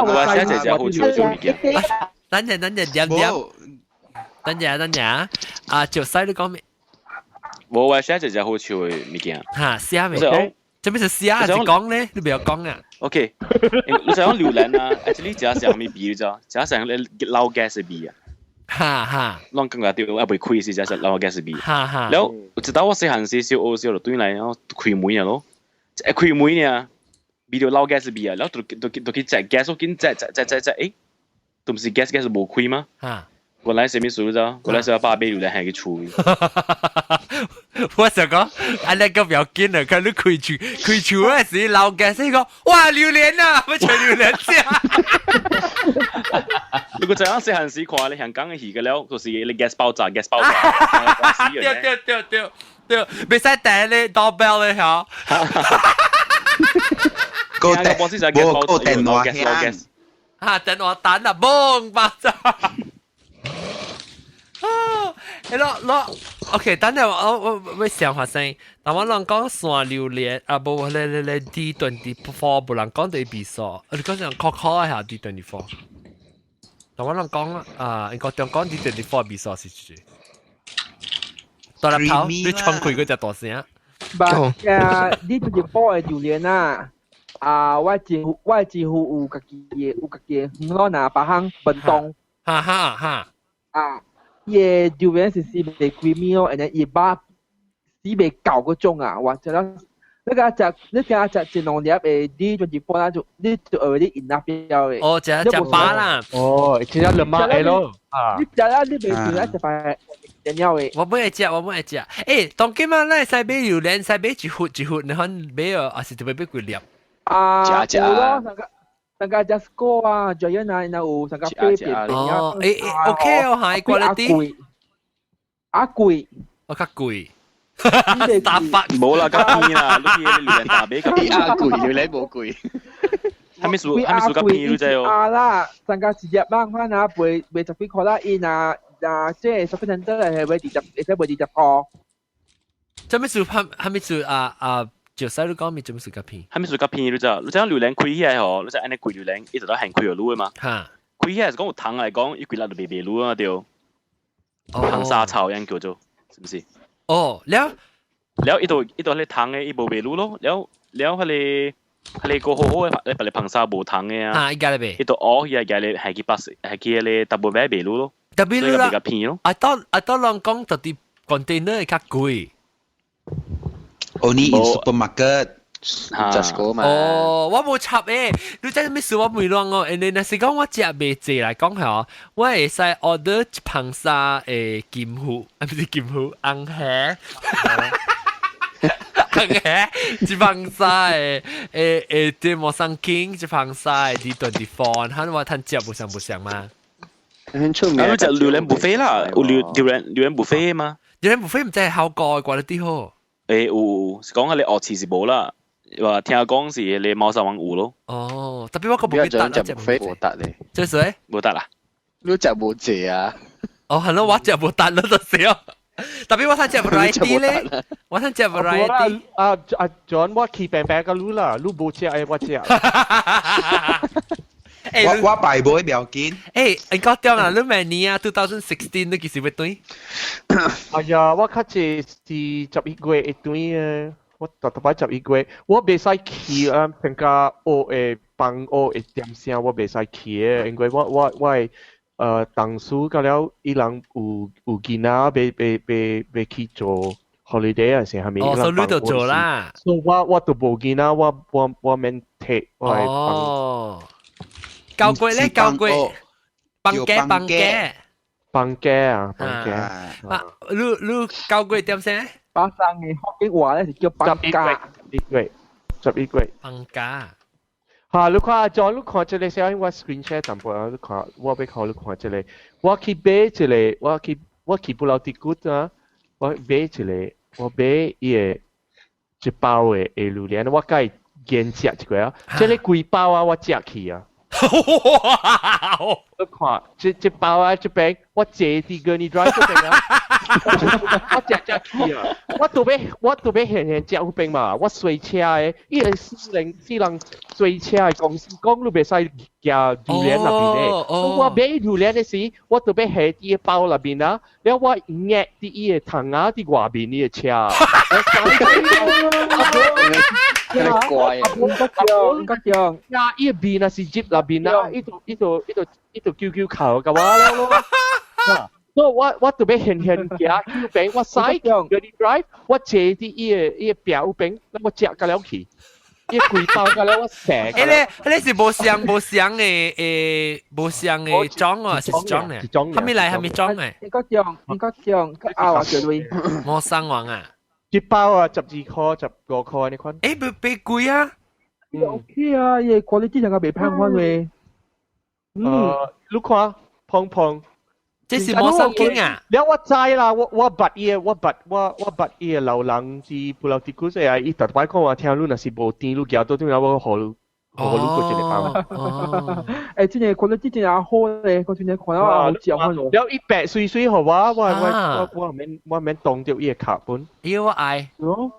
我寫隻隻好似做物件。等陣，啊，就使你講咩？我寫隻隻好似物件。嚇，寫咩？做咩是寫啊？是講咧？你唔要講啊？OK，你想講榴蓮啊 ？Actually，只係上面比咗，只係上你撈 gas 比啊。哈，啷更加掉一杯開始就係撈 gas 比。然後直到我細漢時小學就對嚟，然後開門啊咯，開門呢，比到撈 gas 比啊，然後都去隻 gas， 我見隻，誒，都唔是 gas 冇開嗎？原來什麼事啫？原來是要把杯榴蓮係個處。我想講，安尼個表見啊，佢你開處嗰時撈嘅，先講哇榴蓮啊，乜除榴蓮先？如果這樣細漢時看你香港嘅戲嘅了，就是你 gas 爆炸。對，別使帶你 doorbell 咧嚇。個電話響。嚇，電話彈啊，嘣爆炸。你攞 ，OK， 等陣我想發聲，但我人講算榴蓮啊，無你 D24 無人講對比數，你講上考下 D24， 但我人講啊，英國中講 D24 比數是幾？大粒頭，你唱佢嗰隻大聲。D24 嘅榴蓮啊，我只有家己我拿把行運動，哈，啊。伊個榴蓮是四味 creamy 咯，然後伊把四味舊嗰種啊，或者你講只農業嘅D24啦，你就 already enough 嘅。哦，只巴啦。哦，只兩碼係咯。啊。你只啦，你未做一隻塊點樣嘅？我冇係食。誒，當今晚咧，使俾榴蓮，使俾一盒，你看買啊，還是特別俾佢粒？啊，有咯，上個 Jasco 啊 ，Giant 啊，然後上個飛碟啊。哦，OK 哦，係 quality。貴，我較貴。打發冇啦，咁偏啦，呢啲榴蓮打俾咁偏貴，榴蓮冇貴。係咪數咁偏啫？啊啦，上個時日晚翻啊，背十幾塊啦，即係十分鐘都係會20個。做咩數？係咪數啊？就使你講咪做咩數咁偏？係咪數咁偏？你知榴蓮開起來嗬，你知安尼貴榴蓮一直都行開個路嘅嘛？嚇，開起來係講有糖嚟講，一貴啦就白路啊掉。糖沙草樣叫做，是唔是？哦，แล้ว一度你糖嘅一部白路咯，แล้ว佢哋你個好好嘅，你碰沙無糖嘅啊。嚇，依家你未？呢度哦，依家你係幾百係幾你 double bag 俾咯。特別啦，比較便宜咯。I thought 人講特啲 container 係較貴。Only in supermarket。Tesco 嘛。哦，我冇插誒，你真咩事我未亂哦。and 那時講我食未濟嚟講係我會使 order 一盤沙誒金虎，唔是金虎，紅蝦。一盤沙誒啲莫桑 King 一盤沙啲24，佢話佢食不上嘛。很出名。咁就榴蓮 buffet 啦，有榴蓮 buffet 嘛。榴蓮 buffet 唔真係好貴，貴得啲好。有講下你學詞是冇啦。話聽講是你貓山王有咯。哦，特別我個冇得啦，隻飛冇得咧。即係冇得啦。你隻冇借啊？哦，係咯，我隻冇得咯，就少。特別我睇隻 variety 咧，我睇隻 variety。John， 我企平平個路啦，路冇借誒，我借。我拜杯唔要緊。誒，你講點啊？你明年啊，2016你幾時會對？哎呀，我卡住是11月一對啊。我特別11月，我未使去啊，評價我誒幫我一點聲，我未使去嘅，因為我當初到了伊人有見啊，被去做 holiday 啊，成係咪？哦，所以你就做啦。所以我都冇見啊，我免踢，我係幫。哦，交貴咧，交貴，幫嘅。幫嘅啊，幫嘅。啊，你交貴點聲？巴生嘅福建話咧就叫崩家。11月。崩家。嚇！你看John，你看這裡先，我 screen share 淡薄啊！你看，我俾你看這裡，我去買這裡，我去不老地骨啊！我買這裡，我買一包嘅榴蓮，我該現食一個啊！這裡幾包啊？我食去啊！你看，這包啊，這邊我坐啲個你 drive 這邊啊！我食去啊！我都俾閒閒食嗰邊嘛，我隨車嘅，依個私人隨車嘅公司講你袂使夾榴蓮入邊嘅，我買榴蓮嘅時，我都俾下啲包入邊啊，然後我壓啲依個糖啊啲外邊呢個車。怪啊！唔得樣，呀！依邊啊是接入邊啊，依度叫球嘅話咧咯。所以我特別閒夾叫餅，我使嗰啲 drive， 我借啲依個表餅，我食個了去，依貴包個了我食。你是無相嘅裝啊，是裝嘅。係咪嚟？係咪裝嘅？應該樣，啊話絕對。我生王啊！一包啊，12塊、15塊你看。誒，比貴啊！OK 啊，嘢quality上個未平翻嘅。你看，碰。這是冇生經啊！แล้ว我知啦，我บัดเอ流浪啲布老啲古仔啊，伊特擺講話聽你若是無甜，你叫到點解我好你個真係包？誒，真係quality真係好咧，個真係看到好正開咗。แล้ว一白水水好話，我免當掉伊個卡本。咦，我愛。no。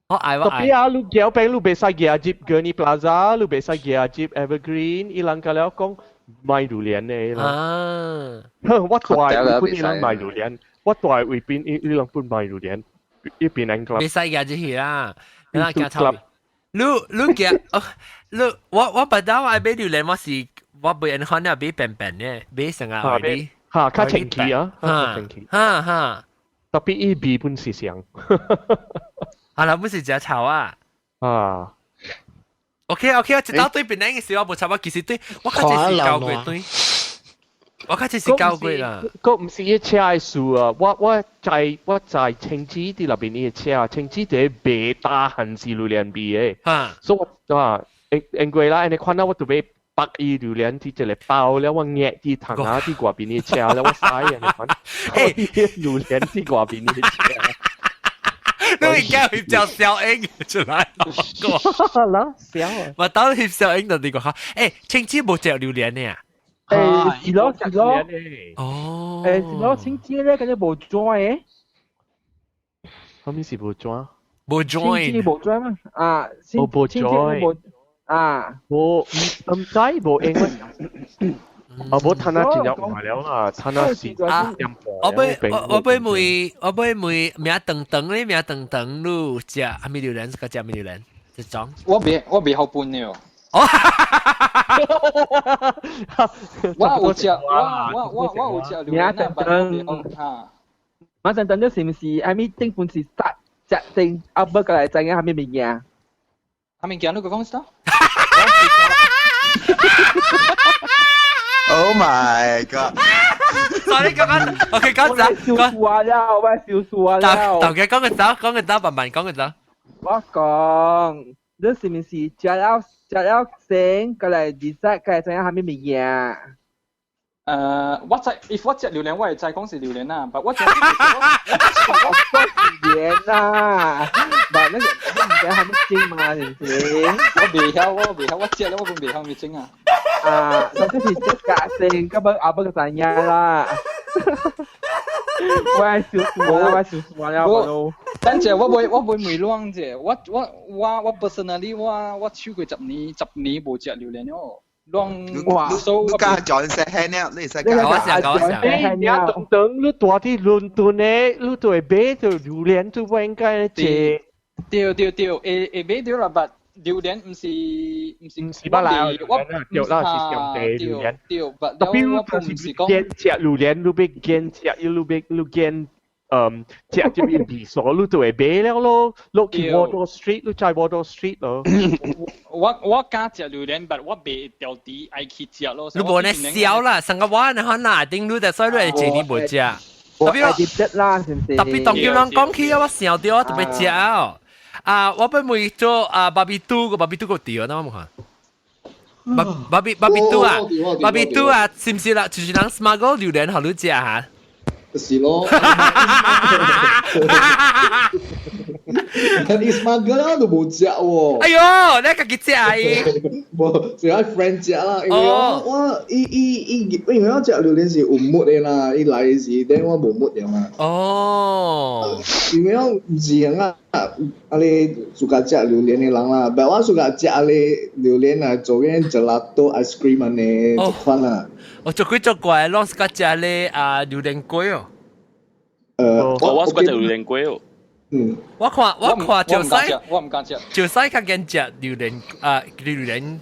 我愛。特別啊，你叫餅你別使嘅接 Gurney Plaza，你別使嘅接 Evergreen，伊人家了講。賣榴蓮嘅啦，我大會邊人賣榴蓮，我大會邊呢兩半賣榴蓮，呢邊人club。別使嘅就係啦，你嗱嘅臭。你嘅，我不嬲愛買榴蓮，我買人可能買平平嘅，買成啊嗰啲。嚇，較清氣啊，嚇。特別呢邊本是上。係啦，本是隻臭啊。啊。OK， 我知道對邊嘅時候我冇插，我其實對我開始是交貴對，我開始是交貴啦。個唔是一車係樹啊，我在青枝啲入邊呢個車啊，青枝啲白大行是榴蓮味嘅，所以我啊，因為啦，你看到我特別白衣榴蓮啲隻嚟包咧，我壓啲糖啊啲外邊呢個車咧，我嘥人哋睇，榴蓮啲外邊呢個車。你而家去叫小英出來，啦，小啊！我當然小英就呢個嚇，誒，青椒冇隻榴蓮嘅。是咯。哦。是咯，青椒咧，嗰啲冇 join 嘅。後面是冇 join。冇 join。青椒冇 join 嘛？啊，冇 join。啊。冇唔知冇英文。我冇睇下前日唔係了啦，睇下時我俾梅名等等咧，名等等咯，只係咪榴蓮？個只咪榴蓮？这种。我未好搬了。我有食，我有食榴蓮啊，馬陣陣都是唔是？係咪政府是殺隻定阿伯過嚟陣嘅係咪物件？係咪講你個講先？Oh my god！ Sorry， 講，OK， 講咗，笑死我了，我笑死我了。大家講個走，慢慢講個走。我講，你是唔是食了先過嚟 decide 過嚟陣係咪物件？我知，if 我食榴蓮，我係知講是榴蓮啦，但我食榴蓮啦，但那個唔知係咪真嘛？係唔係？我未曉，我食了我本未曉咪真啊。那就是這個先，根本阿伯個怎樣啦？我係笑死我了。但係我會未亂啫，我 personally 我超過10年冇食榴蓮咯。哇！你家講食輕呢？你食講。你啊，等你大啲倫敦咧，你都會買到榴蓮都唔應該食。對，會買到啦，但榴蓮唔是乜啦，榴蓮係上地榴蓮。特別你就是見食榴蓮，你別見食，你見食啲嘢味素，你都會買了咯。落去 Wardour Street， 你在 Wardour Street 咯。我敢食榴蓮，但我未掉啲愛去食咯。你冇呢笑啦，成個話你可拿定你，所以你係自己冇食。特別當叫人講起我笑掉，特別食。我本會做barbecue 個調，那我冇看。barbecue 啊，是唔是啦？就是人 smuggle 榴蓮，好你食嚇。是咯，你 smuggle 都冇食喎。哎呦，你自己食啊？冇，只係 friend 食啦。因為我食榴蓮是有木嘅啦，伊來時等我冇木嘅嘛。哦，因為我唔是人啊，你 suka 食榴蓮嘅人啦，但我 suka 食你榴蓮啊，做緊 gelato ice cream 啊呢一款啊。我做怪，攞自己食咧榴蓮龜哦。我自己食榴蓮龜哦。我看就西，我唔敢食。就西較驚食榴蓮。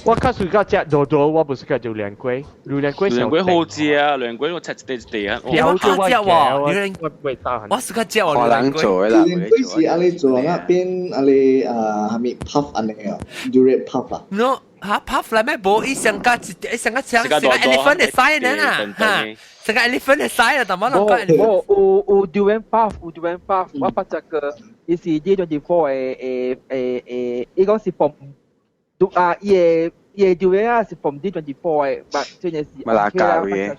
我較喜歡食多多，我不是食榴蓮龜。榴蓮龜好食啊！榴蓮龜我食一地啊。我食喎，榴蓮味道很。我是個食喎，榴蓮龜。榴蓮龜是阿你做那邊阿你係咪 puff 安尼啊 ？Durian puff 啊？No， 嚇 puff 啦咩？冇，伊上個食 elephant 嘅 size 呢嚇，成個 elephant 嘅 size 啊，但冇諗過。有 durian puff， 我發覺個，伊是D24嘅伊講是from。伊durian 啊是 from D24嘅，但真係是馬拉加嘅。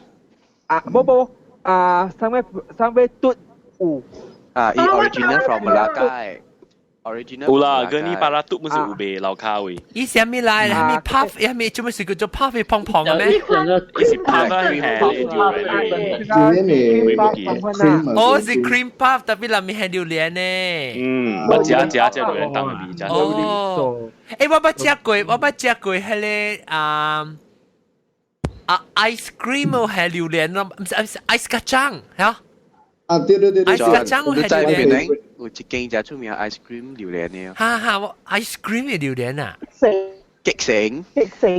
冇，somewhere 都有。伊 original from 馬拉加。original 有啦，嗰啲巴拉都唔是有賣樓卡位。伊是咩來？係咪 puff？係咪做咩事叫做 puff？係胖胖嘅咩？伊是 puff 啊，哦，是 cream puff，特別裡面係榴蓮呢。我食榴蓮當味啫。哦，我冇食過係ice cream 係榴蓮咯，唔係 ice kacang 係啊。對，ice kacang 係榴蓮。有一間就出名 ice cream 榴蓮嘅。哈 ，ice cream 嘅榴蓮啊。激成。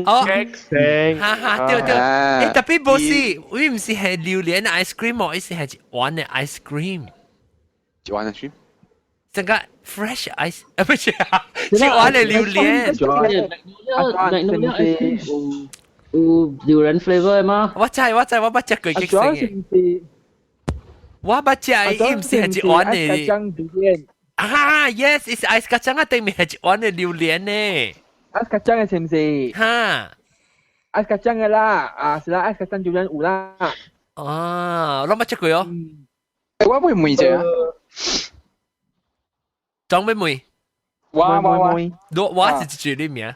哦，哈，對。特別冇事，我唔是係榴蓮 ice cream， 我意思係一碗嘅 ice cream。一碗 ice cream。整個 fresh ice， 不是啊，一碗嘅榴蓮。有榴蓮 flavour 嗎？我知，我冇食過激成嘅。我冇食，伊唔是係一碗嘅。yes， is ice kacang 啊，對面係一碗嘅榴蓮呢。ice kacang 嘅是唔是？哈 ，ice kacang 嘅啦，是啦 ，ice kacang 榴蓮有啦。哦，我冇食過哦。我會唔會食啊？裝咩梅？我是一句你名。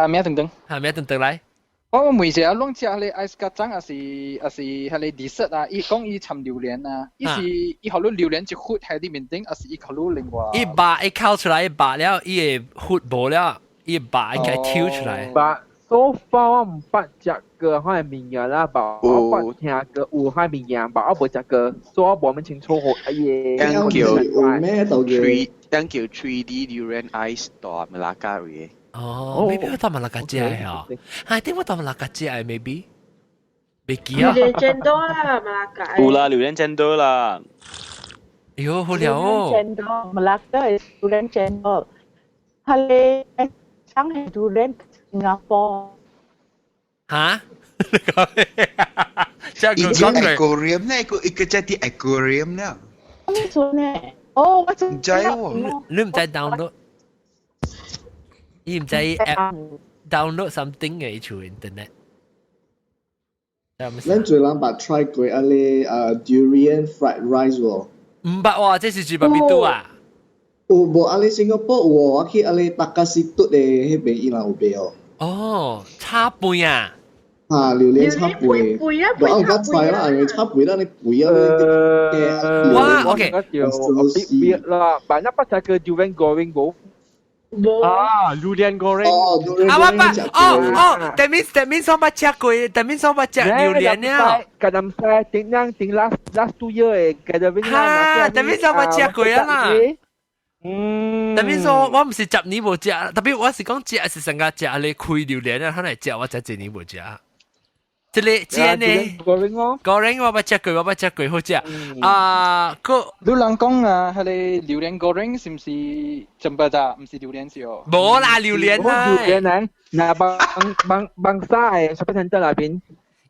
名等等。嚇，名等等來。我唔會食啊，攏食你 ice kacang 還是係你 dessert 啊？伊講伊摻榴蓮啊，伊好多榴蓮就混喺啲面頂，還是伊好多另外。伊把伊烤出來，伊把了，伊會混無了，伊把伊給挑出來。So far 我唔捌食過海綿羊啦，吧我捌聽過有海綿羊，吧我冇食過，所以我冇咁清楚好嘢。Thank you 3D durian ice 到馬拉加嘅。哦 ，maybe 我到馬拉加食嘅哦，係點我到馬拉加食嘅 maybe？未記啊。榴蓮真多啦，馬拉加。有啦，榴蓮真多啦。喲，好料哦。榴蓮真多，馬拉加係榴蓮真多，係你想係榴蓮新加坡。嚇？Itu aquarium na, ikut jadi aquarium na. Ano so ne? Oh, what's it? Jayo. 你唔使 download，你唔使 download something 嘅喺 internet。咱最人捌 try 過阿哩durian fried rice 喎。唔捌喎，這是住邊度啊？有無阿哩新加坡有喎，我去阿哩大家是篤嘅迄邊伊人有賣哦。哦，叉背啊！啊，榴蓮叉背，我唔敢 try 啦，因為叉背啦，你背啊，哇，OK，別啦，banyak pas jaga durian goreng bro。啊，榴蓮 goreng。啊，我捌，哦 ，that means 我捌食過，that means 我捌食榴蓮了。kadang saya ting last 2 year gathering 啦。that means 我捌食過啦。特別說我唔是10年冇食，特別我是講食是成個食你開榴蓮啊，可能食我才1年冇食。即係煎呢，goreng 我捌食過，好食。啊，個你人講啊，係你榴蓮 goreng 是唔是真不咋？唔是榴蓮是哦。冇啦，榴蓮啊。榴蓮嗱，bang sa 誒，shopping center 那邊。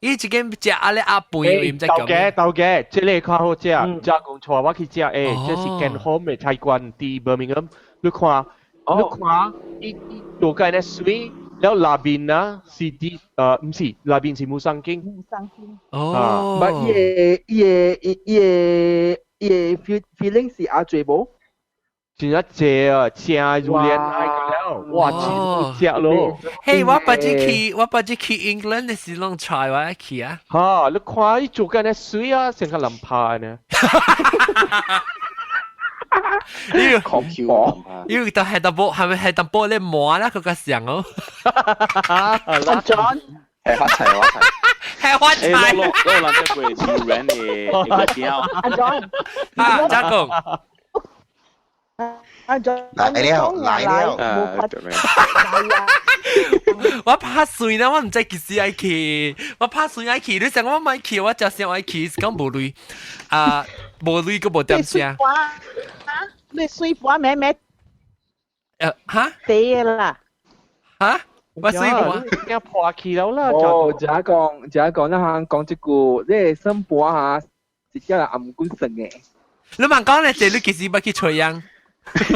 伊一間食阿咧阿背，唔知咁。豆嘅，即係較好食。加工錯我去食誒，即是 Can Home 嘅菜館喺 Birmingham。你看，伊做緊嘅水，แล้วลาบินนะ是啲唔是ลาบิน是木生經。木生經。哦。but 伊 feeling 是阿嘴冇？真係正啊，正榴蓮愛㗎了，哇，真好食咯。嘿，我不知去 England 嘅時攏 try 我一去啊。嚇，你看伊做緊嘅水啊，成個淋巴呢。要狂波，要就係特波咧磨啦，佢個上哦。阿 John， 係發財，係發財。攞兩隻過嚟做人嘅標。阿 John，啊，咋講？阿 John，來了，我怕水呢，我唔知幾時愛去，我怕水愛去，你想我咪去，我就想愛去，是講無類，啊，無類個無點聲。你水盤咩咩？嚇？地啦。嚇？我水盤要破去了啦。哦，就講啦嚇，講一句，你新盤嚇，直接係暗管神嘅。你問講咧，你幾時要去吹秧？我講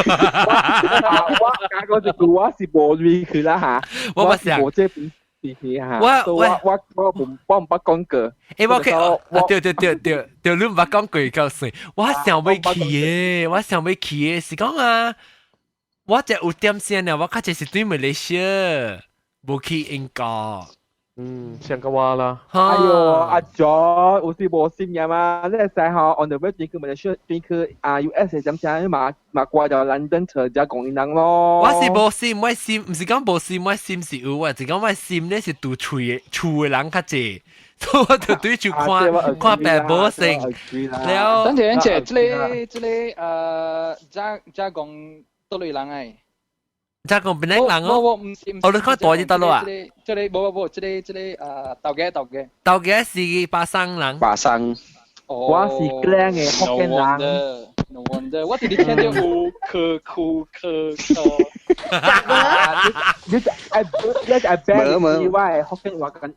一句，我是無類佢啦嚇，我是無這本事嚇，我唔講過。誒，我對，你唔講過夠水，我想要去嘅，是講啊，我就有點先啊，我較就是對馬來西亞，冇去英國。像個話啦。哎呦，阿 John， 有時無心嘅嘛，你係使吼 on the way 轉去馬來西亞，轉去US 係點先？馬過到 London 坐只講英人咯。我是無心，我心唔是講無心，我心是有啊，是講我心咧是讀厝嘅人較濟，所以我就對住看白無性。了，等陣姐，這裡加講多類人誒。咋講邊個人哦？我唔是，你講大啲得咯啊？這裡冇，這裡豆嘅是巴生人。巴生。我是靚嘅福建人。No wonder， 我哋聽到哭。你係 bad 我係福建話緊，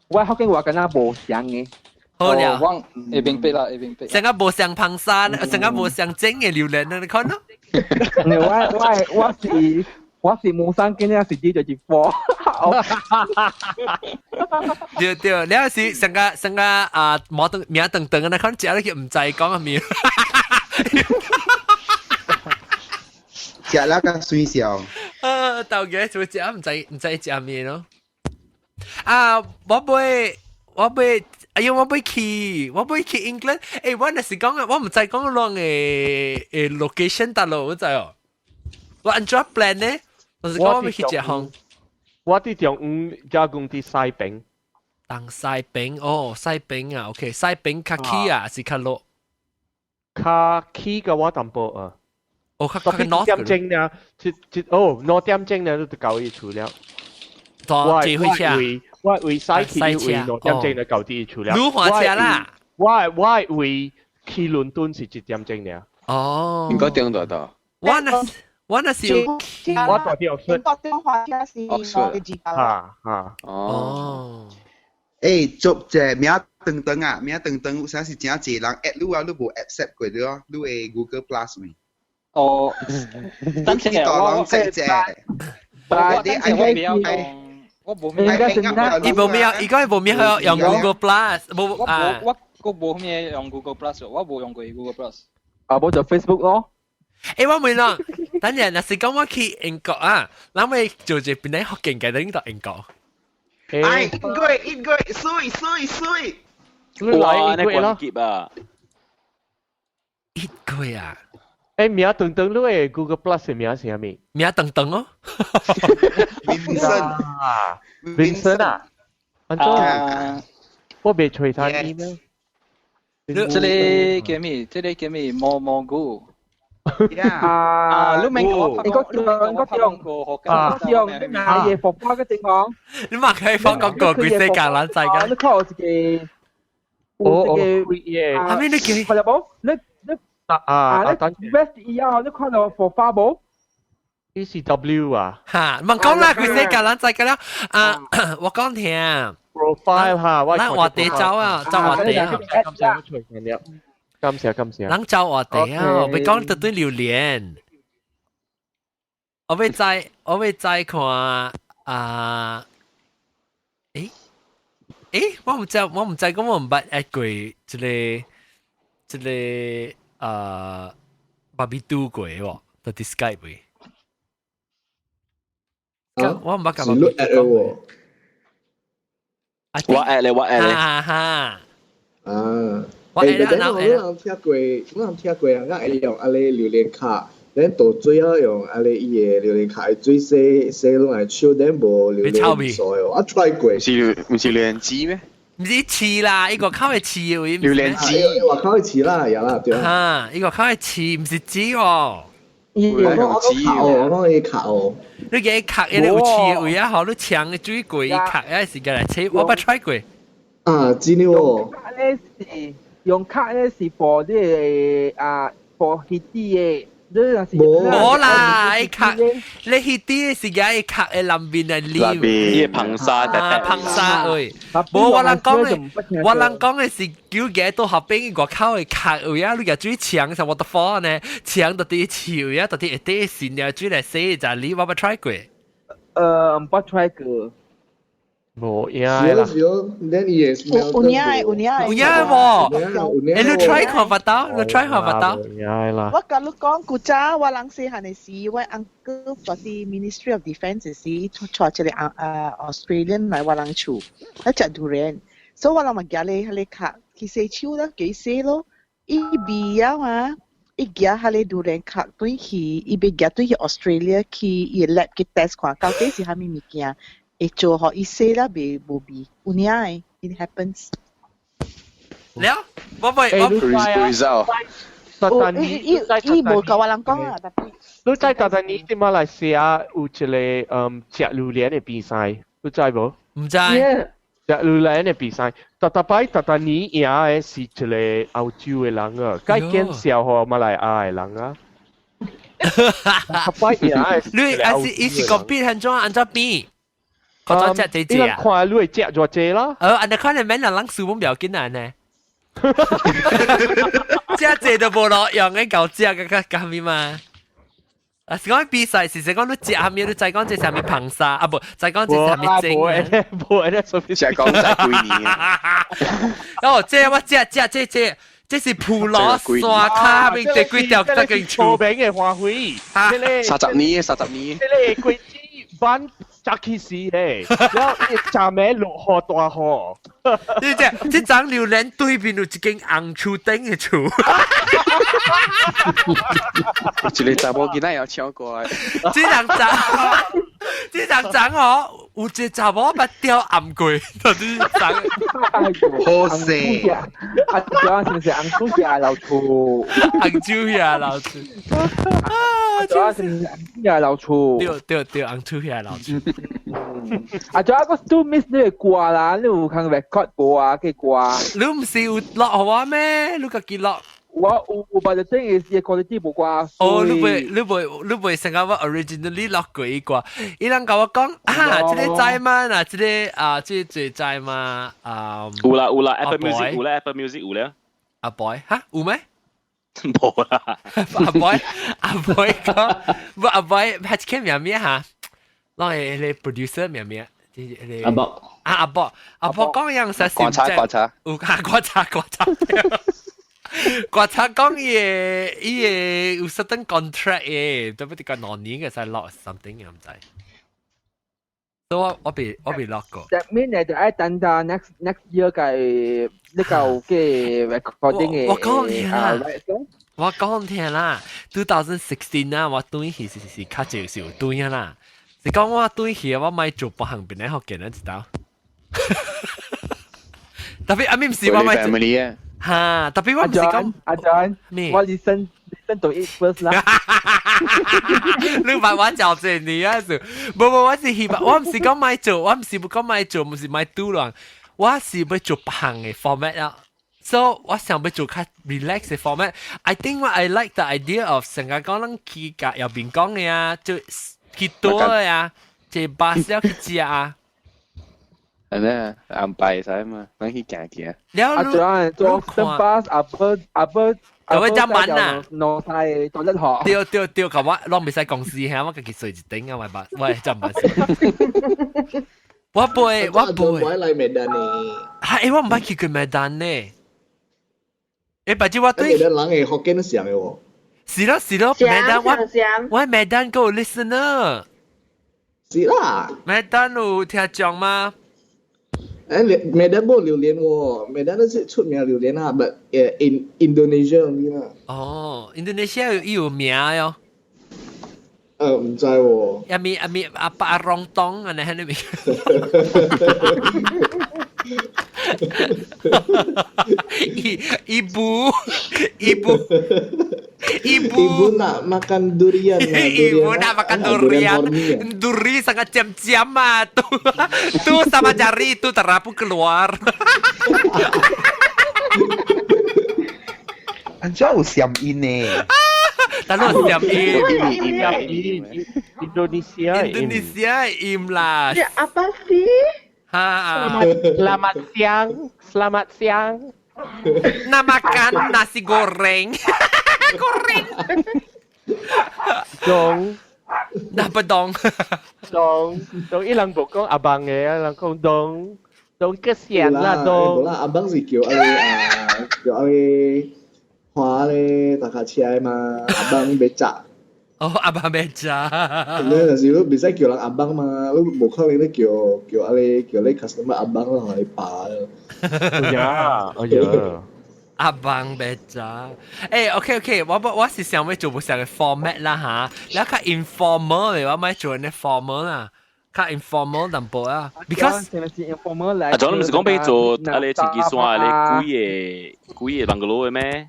我福建話緊啊無像嘅。好了，我會明白啦，成個無像彭山，成個無像整嘅榴蓮，你看咯。我是無生經咧，是啲就接貨。對，你是成個啊，冇等名等等嘅，可能食你唔知講係咩。食啦個水笑。豆嘅做食唔知食咩咯？啊，我袂，哎呀，我袂去 England。誒，我那是講啊，我唔知講啷嘅location 得咯，我知哦。我按照 plan 呢，我是講我要去食烘。我啲中午加工啲西餅。當西餅哦，西餅啊 ，OK， 西餅卡起啊，是卡落。卡起嘅話淡薄啊。哦，卡north 點鐘呢？north 點鐘呢都搞一出了。我會西起會 north 點鐘呢搞啲出了。如何車啦？我會去倫敦是幾點鐘呢？哦，應該點到到。我那是我代表出。英國電話車是我嘅自家啦。哦。誒，做隻名等等啊，名等等，有啥是真濟人 at 你啊，你無 accept 過對哦，你會 Google Plus 咪？哦，等陣我我冇咩，而家冇咩用 Google Plus， 冇我冇咩用 Google Plus， 我冇用過 Google Plus。冇就 Facebook 咯。誒，我問啦，等陣若是講我去英國啊，咱咪做住邊啲學勁嘅拎到英國。哎，一個水，哇，你關鍵啊！一個啊！誒，名等等，你嘅 Google Plus 嘅名係咩？名等等哦。Vincent 啊？安怎？我未吹他 email。這裡叫咩？蘑菇。你明我講過你買嘢服包嘅地方，你買嘢服講過佢世界撚世界。你靠自己，係咪你叫？係啦冇，你West 以後你看到服包冇 ？ECW 啊？嚇，唔講啦，佢世界撚世界啦。我講聽。profile 嚇，咱話地走啊，走話地啊。感謝。人走我哋啊，咪講到對榴蓮。我要再看啊，我唔知講我唔捌一過一個barbecue 過喎，到 Skype 喎。我唔捌咁。我愛咧。哈。我人聽過人家會用阿你榴蓮卡，咱到最後用阿你伊個榴蓮卡最細攏係手，咱無榴蓮水哦。我 try 過。唔是榴蓮枝咩？唔是刺啦，呢個靠係刺喎。榴蓮枝，我靠係刺啦，有啦，對啊。呢個靠係刺，唔是枝喎。我講伊卡哦。你嘅卡你有刺位啊？好，你搶嘅水過伊卡啊，是個嚟切，我冇 try 過。啊，真嘅喎。用卡咧是 for 啲for 迄啲嘅，冇啦，你卡你迄啲是嘅卡嘅南邊係黏，啲硼砂誒，冇我人講嘅是叫嘅到後邊個靠嘅卡位啊，你嘅最強就我得火呢，強到啲潮啊，到啲一啲線啊，最嚟死就你我冇 try 過，唔冇 try 過。冇呀啦，有喎，你 try 看不到，你 try 看不到。我甲你講，古早我人細漢嘅時，我 uncle 做啲 Ministry of Defence 嘅時，坐一個Australian 來我人厝，一隻durian，所以我人咪夾你卡，佢細手啦，幾細咯，伊味啊嘛，伊夾下你 durian 卡對去，伊被夾對去 Australia 去伊 lab 去 test 看，究竟是蝦米物件？會做好一些啦，未無味，有影誒 ，it happens。了，我 result。伊無甲我人講啊，但係你知特特尼喺馬來西亞有一個食榴蓮嘅比賽，你知無？唔知。食榴蓮嘅比賽，特特尼贏嘅是一個歐洲嘅人啊，該介紹互馬來亞嘅人啊。你伊是講變安怎變？我做只只只啊！看你會只咗只啦。安尼看你免人數目唔緊啊呢。只只都無咯，用嘅舊只嘅咁咪嘛。啊，是講比賽，是講你只下面，你再講只下面硼砂啊，不，再講只下面精。冇咧，所以只講就幾年啊。哦，這我這是普羅沙卡邊地幾條得嘅出名嘅花卉。30年。這個貴子班。扎起事咧，然後站咩落雨大雨。即張榴蓮對面有一間紅樹頂嘅厝。一個查某囡仔有超過。這張張哦，有只查某把雕暗过，到底好势，啊，仲是唔是红猪下老厝？红猪下老厝，仲是唔是红猪下老厝？对，红猪下老厝。啊，仲有個 Stu Miss 你嘅歌啦，你有看 record 過啊？嘅歌。你唔是有落好啊咩？你家己落。我有把隻聲嘅 quality 冇掛。哦，你袂成個我 originally 落過一個，伊人甲我講啊，即個在嘛嗱，即個啊，即個在嘛啊。有啦，Apple Music 有啦，Apple Music 有啦。阿 boy 嚇有咩？冇啦。阿 boy 講，唔阿 boy 係幾名名嚇？我係你 producer 名名。阿伯講樣實觀察，有觀察。觀察講伊有 certain contract 嘅，特別啲個5年嘅使落 something 嘅唔知。所以我未落過。That mean 你就愛等到 next year 嘅呢個嘅 recording 嘅。我講聽啦，2016啦，我對佢是較少有對啦。是講我對佢我咪做別行邊咧學嘅，你知道？特別阿咪唔是我咪做。哈，特別我唔是講阿 John， 我 listen to it first 啦。你把我叫住你啊！冇，我是希望，我唔是講買做，我唔是講買做，唔是買賭浪，我是要做行嘅 format 啊。So 我想要做較 relax 嘅 format。I think what I like the idea of 成日講咱去甲右邊講嘅啊，就去多嘅啊，即巴士要去食啊。係咧，安排晒嘛，咱去行行。阿張做新巴阿伯，就會執文啊，攞晒多一學。對，咁我攞唔使公司嚇，我自己隨住頂啊，喂執文。我背。我嚟梅丹呢。係我唔係去過梅丹呢。誒，不過我對。梅丹人嘅福建都上嘅喎。是咯，梅丹我梅丹個 listener。是啦。梅丹有聽講嗎？梅丹冇榴蓮喎，梅丹都是出名榴蓮啊，but in Indonesia only 啦。哦 ，Indonesia 有名喲。唔知喎。阿榮東啊，你喺呢邊？Ibu nak makan durian. Ibu nak makan durian. Duri sangat jam-jam ah. Tuh sama jari itu terapu keluar. Anjau siam ini. Tahu siam Indonesia Imlas. Ya apa sih? Selamat siang. Nak makan nasi goreng. Goreng. Dong. Apa dong? Dong ilang bokong abang ilang kong dong. Dong kesian lah dong. Bola abang sih kiểu hoa le tak kacai mà abang beca. Oh, abang beca. Nên là gì lúc bisa kiểu là abang mà lúc một khâu nó kiểu lấy customer abang là hỏi bà. Oh yeah. Abang beca. OK， 我是想要做不上嘅 format 啦吓，แล้ว較 informal 嘅，我咪做呢 formal 啦，較 informal 淡薄啊。Because 阿總你唔是講俾做阿你前幾山阿你幾嘢 bungalow 嘅咩？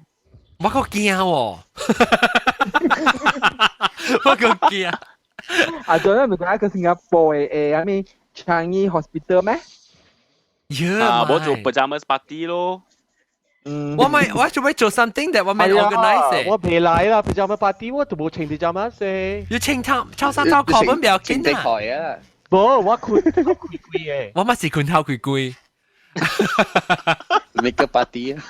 我個驚喎，我個驚。阿總你唔係講一個新加坡嘅阿咩 Changi Hospital 咩？啊，我做 pajamas party 咯。我做咩做 something that 我咪 organize 我未來啦 pajama party 我都冇穿 pajama 先。要穿秋衫秋褲本比較緊啊。冇，我攰嘅。我咪是困透攰。Make party 啊！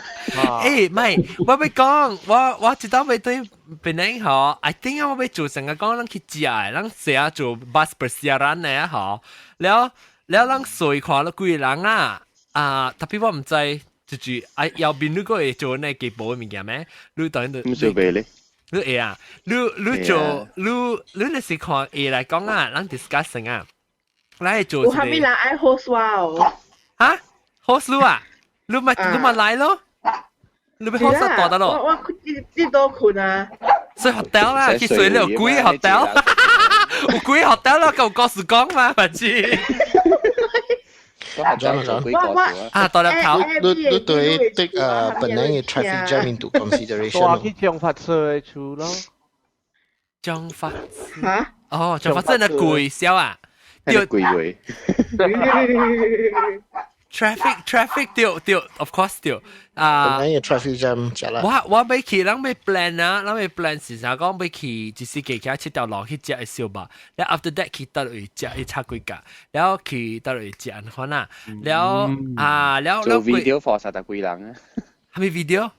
誒，唔係，我咪講，我知道咪對邊樣好 ，I think 我咪做成個講，咱去食，咱成日做 bus persiaran 嘅好，แล้ว咱水看到幾個人啊，特別我唔知。就是右邊你個會做呢幾部嘅物件咩？你當然唔做咩咧？你會啊？你做你那是看會來講啊，咱 discussing 啊，來做。我還沒來愛 host 哇！啊 ，host 啊？你咪來咯？你咪 host 多得咯？我呢度困啊！睡 hotel 啦，去睡了貴 hotel， 有貴 hotel 啦，夠告訴講嘛，唔知。都係將做幾個咗啊，到了頭，你對take本來嘅 traffic jam into consideration 話佢將發射出咯，將發嚇哦，將發射那貴少啊，係貴 traffic 對 ，of course 對啊。本來嘅 traffic jam 就啦。我要去，咱要 plan 啊，咱要 plan 是啥講要去，就是騎車七條路去食嘅小吧。然後 after that 去倒落去食去插幾架，然後去倒落去食安款啊。然後然後做 video for 實得幾人啊？係咪 video？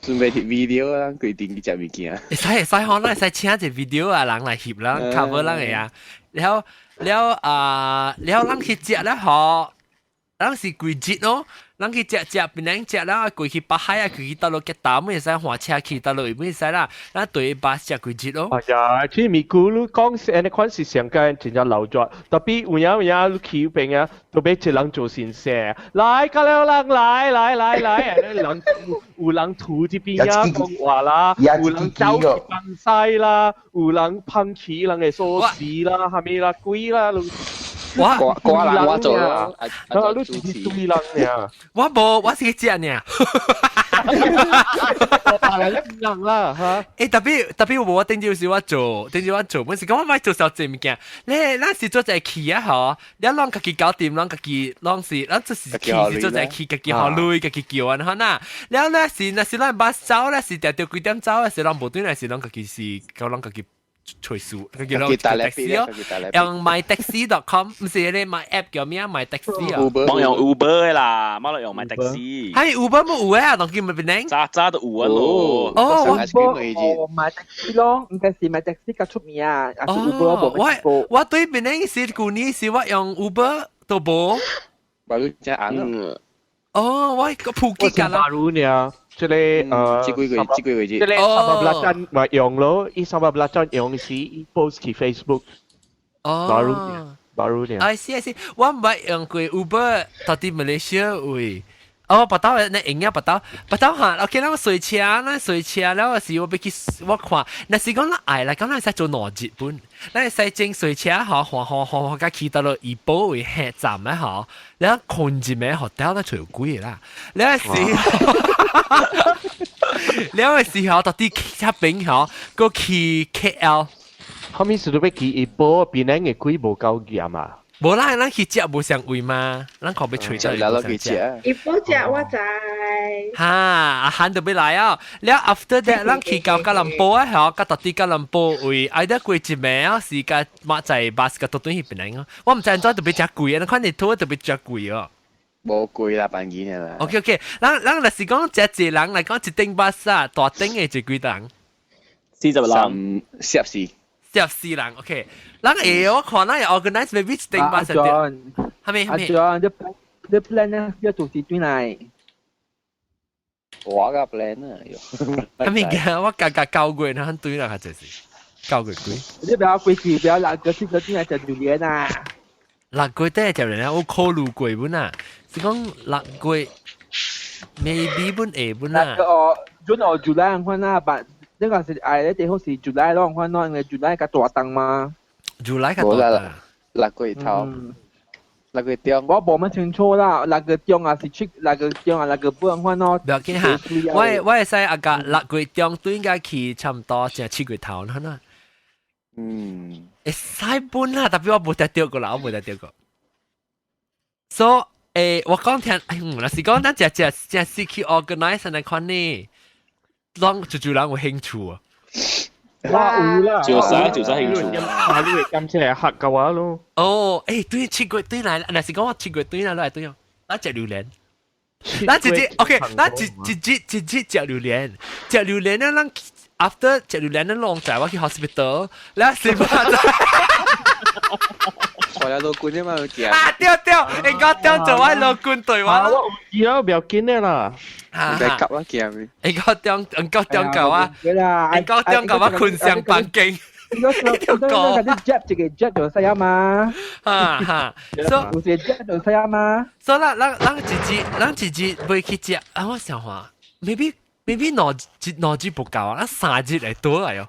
準備 video 啊，佢點嘅物件？會使可能會使請一個 video 啊，人來翕啦 ，cover 人嘅啊。然後咱去食咧嗬。咱是規節咯，咱去食邊人食啦，過去北海啊，去倒落吉打，咪使換車去倒落，咪使啦，咱對巴食規節咯。係啊，即係咪咕嚕講誒，你款是上間真正留作，特別有你企邊啊，都俾一人做善事，來加了人來，人有人吐這邊啊講話啦，有人走去崩西啦，有人噴起人嘅鎖匙啦，係咪啦鬼啦？我做啦，你自己對人呀？我冇，我是去食呢。人啦嚇！誒特別我頂住時我做，本是講我買做少濟物件。咱是做一去啊嗬，你啷家己搞掂，啷家己啷是，咱就是去是做一去，家己學累，家己叫安好呐。然後咧是咱把走咧是定幾點走咧是啷無對咧是啷家己是搞啷家己。隨數，佢叫做 taxi 咯，用 mytaxi.com， 唔是你買 app 叫咩啊 ？mytaxi 啊，網用 Uber 啦，冇用 mytaxi。係 Uber 冇有啊？當佢咪變靚？揸都有啊咯。哦，mytaxi 咯，唔係是 mytaxi 較出名啊，係 Uber 冇。我對變靚是舊年是我用 Uber 都冇。巴魯真啱。哦，我個普及㗎啦。巴魯呢？即係即幾個月，即係300咪用咯，依300用是 post 去 Facebook。哦，巴魯呢？I see，我唔係用過 Uber 到啲 Malaysia 位。哦，不到那應該不到嚇。OK，咱水車，然後是我要去我看，那是講咱愛來講，咱使做哪日本？咱使整水車嗬，換甲去到落怡保為下站嘅嗬，然後困住咩 hotel 咧，除有貴啦。然後時候到啲車邊嗬，過去 KL。後面是都要去怡保，邊人嘅貴無夠嚴啊？無啦，咱去食無上位嘛，咱可要吹到去食。伊保食我知。哈，阿漢就要來啊！แล้ว after that 咱去到吉隆坡啊，嗬，甲到啲吉隆坡位，愛得過一暝啊，是甲馬仔巴士甲到對迄邊嚟啊！我唔知安怎特別食貴啊，你看你拖特別食貴哦。冇貴啦，辦件啦。OK，咱若是講食一人嚟講一頂巴士啊，大頂嘅就幾人？40人，14人 ，OK。咱我看咱要 organize maybe 一頂巴士啲，係咪？你 plan 咧要做幾段嚟？我個 plan 啊，係咪嘅？我價高過，那很對啦，就是高過貴。你不要貴幾，不要那個是個點來食榴蓮啊？6個得食榴蓮，我考慮過本啊，是講6個 maybe 本下本啊。June or July 看啦，但呢個是誒咧地方是 July 咯，看咯，因為 July 個大檔嘛。July 個大檔。6個月頭。那個中，我冇乜清楚啦。那個中啊是出，那個中啊那個半款咯。不要緊嚇，我會使阿個6月中都應該去差唔多正7月頭啦嗱。會使本啦，特別我冇得掉過啦，我冇得掉過。所以我講聽，若是講咱正是去 organize 那款呢，讓就人有興趣啊。哇有啦，就使興趣。啊，你會咁出嚟嚇嘅話咯。哦，對7月對嚟，若是講我7月對嚟來對哦，咱食榴蓮，咱直接 OK，咱直接食榴蓮，食榴蓮咧，咱 after 食榴蓮咧，攏在我去 hospital， แล้วสิบ่我有老官啫嘛，佢啊對，你講對做我老官對話咯。而家唔要緊嘅啦。你急啦，驚你講中夠啊！你講中夠啊！困上半徑。呢條歌。嗰啲 jet 自己 jet 就使啊嘛。所以有時 jet 就使啊嘛。所以咱自己未去食啊！我想話 maybe 兩日不夠啊，咱3日嚟多嚟哦。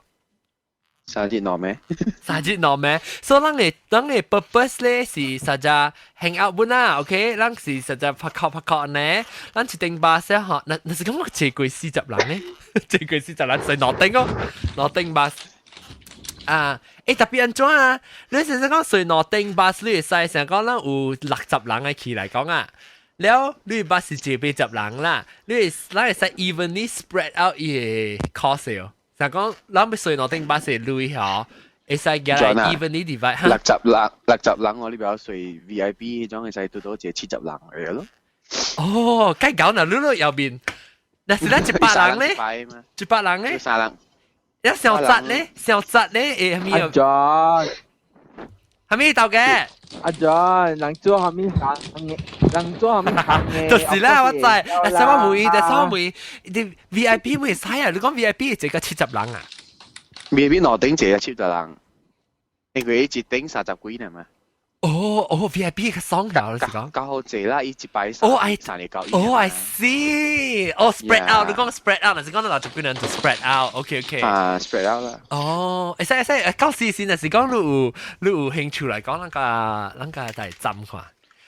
生日喏咩？生日喏咩？所以咱嘅 purpose 咧是實在 hang out 本啦 ，OK？咱是實在拍靠呢，咱一定巴士嗬，那是咁我借過40人咧，借過40人在諾丁哦，諾丁巴士啊，特別安怎啊？你成日講隨諾丁巴士，你會使成講咱有60人嘅起嚟講啊。แล้ว你巴士借俾10人啦，你會使 evenly spread out 嘅 cost 哦。就講咱要隨諾丁巴士累嗬，會使嘅 evenly divide 嚇。60人我呢邊隨 VIP 種嘅使到到借70人嚟咯。哦，梗搞嗱，你都右邊，但是咱100人咧，100人咧，3人，一小紮咧，誒係咪有？係咪到嘅？阿 John， 人做下面行嘅，人做下面行嘅。就是啦，我知。但係我會，啲 VIP 會使啊！你講 VIP 係個70人啊 ？VIP 羅頂借70人，因為一頂30幾人嘛。哦，VIP 嘅爽㗎，你講。較好借啦，一擺3嚟搞。I see。spread out， 你講 spread out，但是講到60幾人就 spread out。OK。spread out 啦。會使，講事先，但是講你有興趣嚟講，咱個就係針看。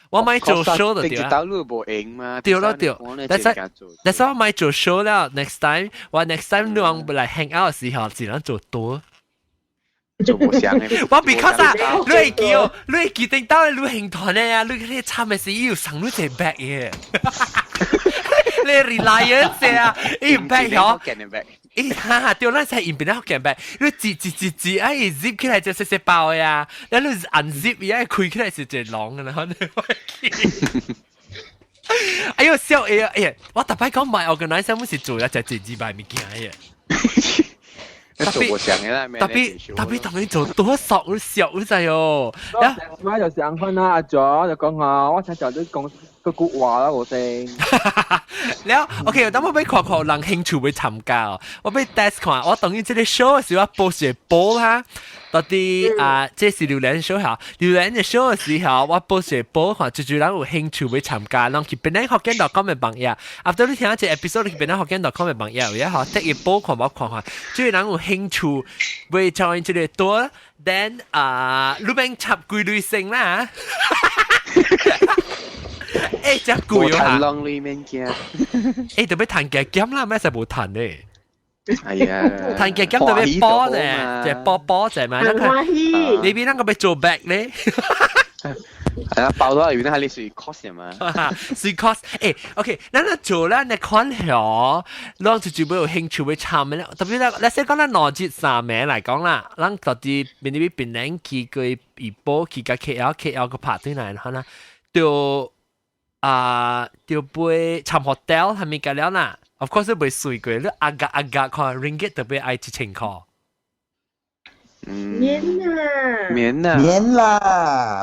我咪做 show 就對啦。道路無用嘛。對。但係我咪做 show 啦 ，next time 你往嚟 hang out 嘅時候，只能做多。做冇聲嘅。我 because 啊，你係記定到你興團咧啊，你參嘅時要上你隻 back 嘅，你 reliance 啊，你 back 嗬，對啦，係唔變得好勁 back，你自哎 zip 起來就細包呀，然後你 unzip 而家開起來是隻狼嘅啦，可能。哎呦笑哎呀，我特別講買 organizer 冇事做，一隻自己買物件嘅。特別做多索都笑晒哦。我就上分啦，阿左就講啊，我睇就都講個古話啦，我哋。แล้วOK，等我俾看人興趣會參加哦。我俾 test 看，我等於這個 show 嘅時候播住播哈，到底這是榴蓮 show 嚇，榴蓮嘅 show 嘅時候我播住播看，最人有興趣會參加，讓佢邊啲學緊到咁嘅朋友。after 你聽一隻 episode， 佢邊啲學緊到咁嘅朋友，然後得一播看我看，最人有興趣會 join 這個多 ，then 你邊插幾類型啦。真攰啊！浪裏面嘅，特別彈嘅劍啦，咩就冇彈咧。係啊，彈嘅劍特別波啫，就波啫嘛。你邊嗰個俾做 back 咧？係啊，爆咗入邊係你屬 cost 嘛？屬 cost。OK，咱做啦，你看下，咱就會有興趣會參嘅咧。特別咧，你先講咱邏輯上面嚟講啦，咱到底邊啲邊人去個一波去個 KL 個拍對嚟，可能就。就杯參 hotel 係咪㗎了啦 ？Of course 都杯水貴，你agak 看 ringgit 特別愛1000塊。免啦，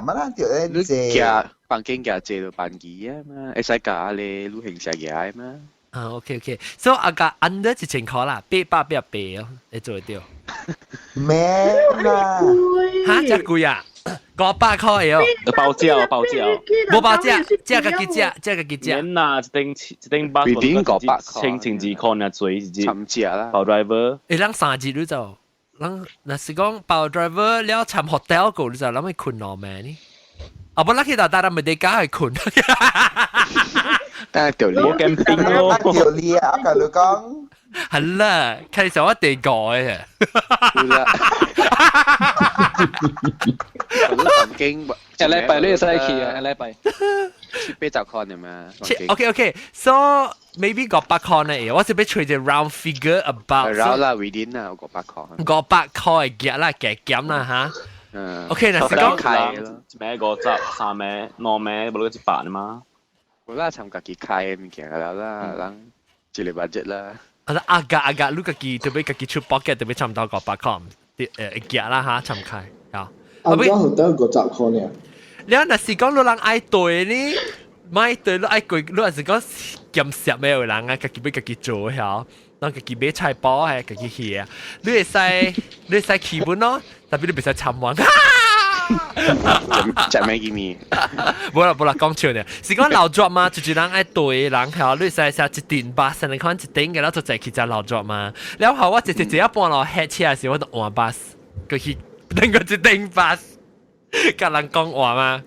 乜啦條咧？你夾房間夾借到半幾啊嘛？會使夾你旅行社嘅嘛？OK， so agak under 1000塊啦，800哦，你做得到？免啦，嚇，真貴啊！500塊哦，包膠，冇包膠，即係個幾隻。免啦，一定包。邊500清字看啊，最尋隻啦。包 driver， 咱3日你就，咱若是講包 driver 了參 hotel 個你就諗去困落咩呢？不拉起大家咪得家去困。但係條冇 camping 咯，條脷啊，我同你講。係啦，其實我哋改嘅。房間一禮拜你要使去啊，一禮拜。70塊啫嘛。OK，so maybe 500塊呢？我是俾隨隻 round figure about。round 啦 ，within 啦，500塊。500塊嘅夾啦，夾減啦嚇。OK，嗱，講開咩個執3咩2咩，冇嗰100啊嘛。我啦參加幾開物件啦啦，咱一個 budget 啦。agak 你自己特別自己出 pocket 特別差唔多500塊，夾啦嚇，參開啊。我覺得50塊呢。你若是講你人愛對呢，買對你愛貴，你若是講兼食咩有人啊，自己要自己做嚇，咱自己買菜包係自己去啊。你會使氣氛咯，特別你別使參玩。食咩嘅咪？冇啦，講笑呢。是講老作嘛，就人愛對人後，你使一定巴士，你看一定嘅，然後就去只老作嘛。然後我直接一半落 head 車嘅時候，我就換巴士。佢去等個一頂巴，甲人講話嘛。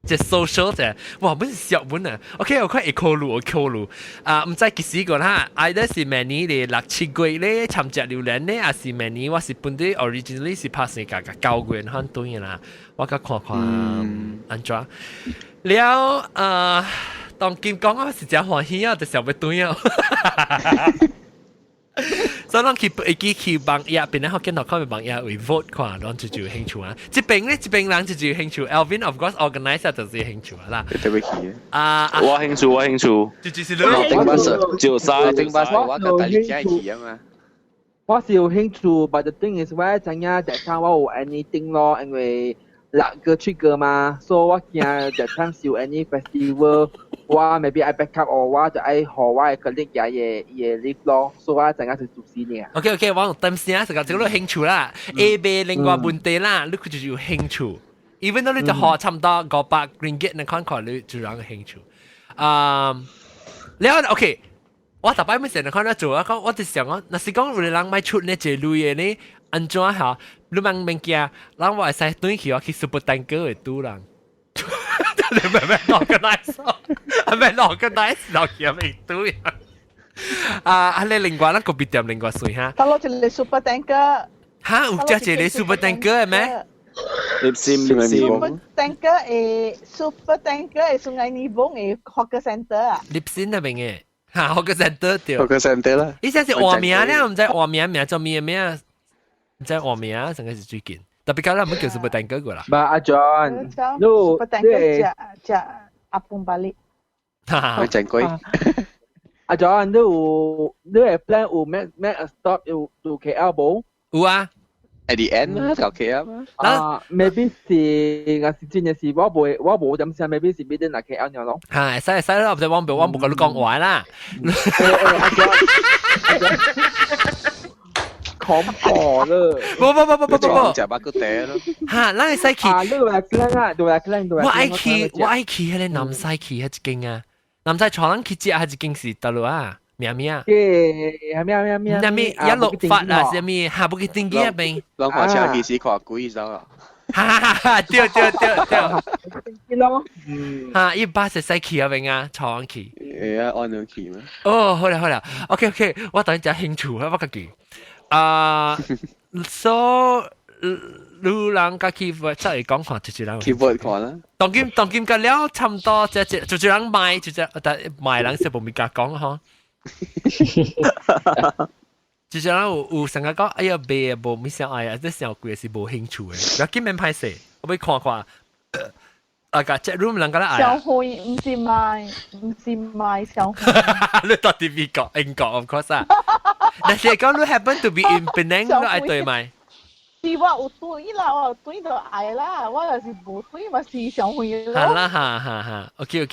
即 social 啫，哇！本是小本啊。OK， 我看考慮啊，唔知幾時個啦。either 是明年嘅6、7月咧，參加榴蓮咧，還是明年我是本地 originally 是拍成個9月很短嘅啦。我甲看安怎了當今講我是真歡喜啊，就想要短啊。所以咱去網頁邊咧，我見到佢網頁會 vote 看，咱就有興趣啊。這邊人就有興趣 ，Alvin of course organizer 就是有興趣啦。對不起我興趣。就是你。就曬，正巴我個大興趣啊嘛。我是有興趣 ，but the thing is 我知影在場我有 anything 咯，因為6個7個嘛，所以我驚在場是有 any festival。我 maybe I back up 或我就愛和我嘅 colleague 也 live 咯，所以我陣間就做事呢。OK， 我等先時間這個興趣啦 ，A B 另外問題啦，你就有興趣 ，even though 你就學差唔多500 ringgit，你看你就有興趣。แล้ว OK， 我特別咩成日看到做啊，我就想講，若是講有人買出呢這類嘅呢，安怎嚇？你問物件，人話使轉去我去 super tanker 嘅賭人。你咪 organize 落去咪對你另外一個別店另外水哈。Kalau jadi super tanker。哈，有隻隻你 super tanker 係咩？Super tanker 係Sungai Nibong 嘅 hawker center 啊。Lipsin 係咪嘅？嚇 hawker center 對。hawker center 啦。呢隻是話名咧，唔知話名做咩咩啊？唔知話名啊，成個是最近。特別kalau mungkin super tanker gue lah. Ba John, lu super tanker ja apung balik. Macam koi. John, lu plan make a stop to KL bo? Ua. At the end lah, kalau KL mah. Maybe si ngasih jenis si 我冇點想 maybe 是邊啲嚟 KL 樣咯。係，使啦，唔使我冇講你講壞啦。恐怖了！不，食巴個嗲咯。嚇，咱係使去。你話靚啊，對靚。我愛去迄個南西去迄一間啊，南西坐咱去食迄一間是倒落啊，咩咩啊？咩一路發啊，是咩？下不去定幾啊邊？咱看車其實看貴咗啊。哈，對。咯。嚇，一巴是使去啊邊啊，坐咱去。按兩去咩？哦，好啦 ，OK， 我等陣興趣啊，我家己。so 路人家去即係講看，就人去看啦。當今個了差唔多，就人賣，但賣人是冇咪甲講嗬。就人有成日講，哎呀賣冇咪想愛啊，即上貴是冇興趣嘅。有見面歹勢，我要看。個即 room 人家來愛。小會唔是賣小會。你到底美國英國 of course 啊。但是講你 happen to be in Penang 都愛對咪？是我有對啦，我有對就愛啦，我要是冇對咪是小會咯。係啦，嚇 ，OK。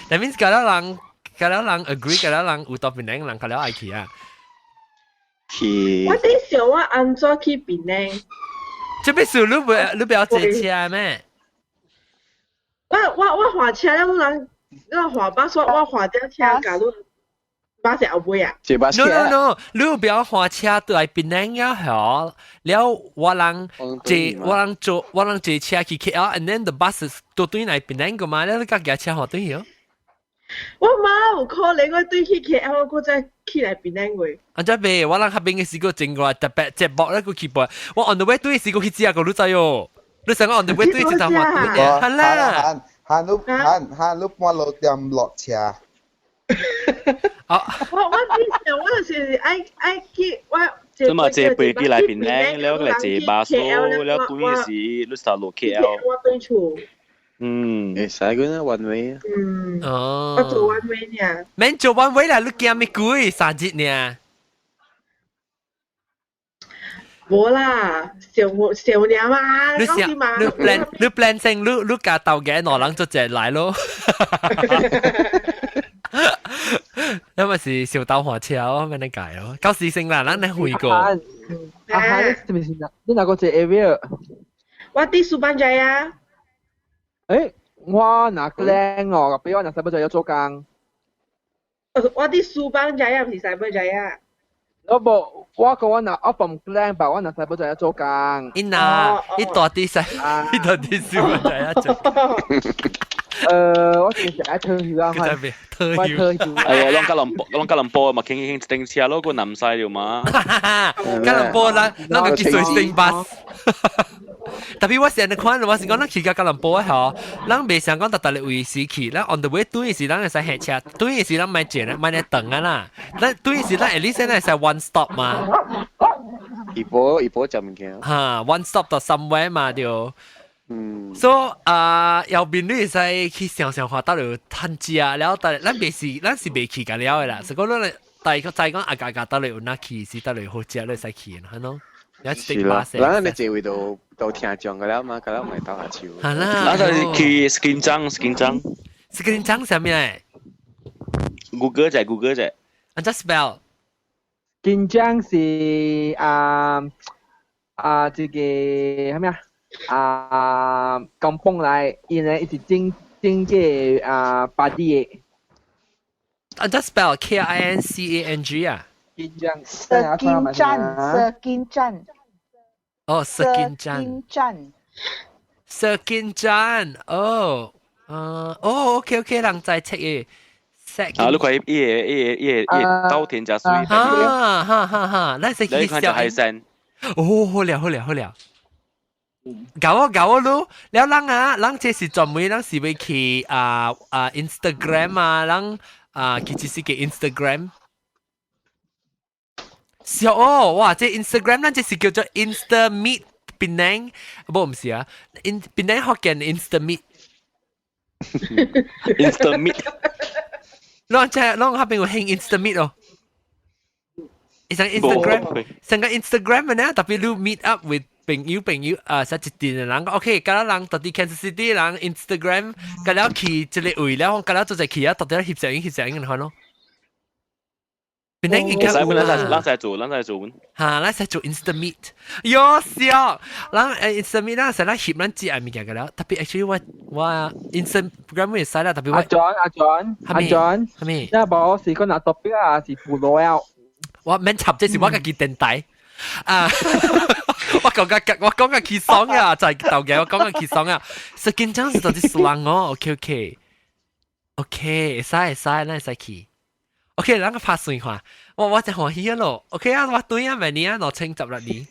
但係嗰人 agree， 嗰人有到 Penang 人嗰人愛去啊。去。我哋想我安怎去 Penang？這邊數你不要坐車咩？我滑車咧，我滑巴說我滑條車架都巴士後背啊。No， 你不要滑車對Penang要好，了我人坐車去 KL，and then the bus 都對嚟Penang個嘛，你架架車學對咗。我冇有可能我對去 KL，我再去嚟Penang個。啊，真係，我人嗰邊嘅時個整過，特別接駁咧個 keyboard，我 on the way 對時個去知啊個女仔喏。你想我 on the way 對時就滑對嘅，係啦。行路半路點落車。我就是愛去我。咁啊，借飛機嚟Penang，แล้ว嚟借巴士，แล้ว對時你實落 KL。我對厝。會使嘅啦，one way 啊。我做 one way 呢。免做 one way 啦，你驚咩貴？3日呢？冇啦，小年嘛，你plan 成你架豆嘅攞人就借嚟咯。因為是小豆火車咯，咩你解咯？舊時性啦，咱你會過。你哪個借 area？ 我啲蘇班仔啊。我哪個靚哦？比我哪西班仔有做工。我啲蘇班仔啊，唔是西班仔啊。我講我嗱 off from Glen，但我嗱細寶就喺做工。伊大啲細，伊大啲小問題一隻。我之前喺退休啊，退休。哎呀，啷吉隆坡嘛，傾定車咯，個南西了嘛。吉隆坡啦，啷個去水星巴。Tapi 我成日看，我是講咱去到吉隆坡吼，咱袂想講特嚟為時去，咱 on the way 對是咱會使下車，對是咱買錢咧，買嚟等啊啦，咱對是咱 at least 咱會使 one stop 嘛。一波就唔見。哈 ，one stop 到 somewhere 嘛就。So 右邊你會使去想看到嚟趁食，然後但咱是未去㗎了嘅啦，所以講咱大個再講阿家到嚟有哪去是到嚟好食你使去係咯。是啦，咱你這位都聽講㗎啦嘛，㗎啦咪打下球。係啦，咱就去 skin 章係咩？Google 啫。按照 spell。skin 章是這個係咩啊？kampung 來，因為是整個body 嘅。按照 spell KINCANG 啊。Skin 站。哦 ，Skin 站，OK，人在切嘅。你看伊稻田加水。哈，咱是去小海鮮。哦，好了。搞我咯，了人這是專門，人是要去Instagram 啊，人佢只是嘅 Instagram。小哇！這 Instagram 咱這是叫做 Insta Meet 檳城，唔是啊檳城福建 Insta Meet。Insta Meet。啷下邊有興 Insta Meet 哦？成 Instagram， 成個 Instagram 呢，特別你 meet up with 朋友實一啲嘅人 ，OK， 咁樣人到啲 Kansas City 人 Instagram， 咁樣去一個位了，咁樣做就去啊，到底翕相影看咯。咱在做。哈，咱在做 Insta Meet， 喲笑，咱Insta Meet 咱使咱翕咱自己物件個了，特別 actually 我 Instagram 會使啦，特別我。阿 John，係咪？那冇是個拿 topic 啊，是附錄了。我免插，這是我個記電台啊！我講個起爽啊，就係豆嘅，我講個起爽啊。實緊張是到底是人哦 ，OK，會使，咱會使去。OK， 咱個拍算看，我真歡喜咯。OK 啊，我對啊，明年啊，2016年。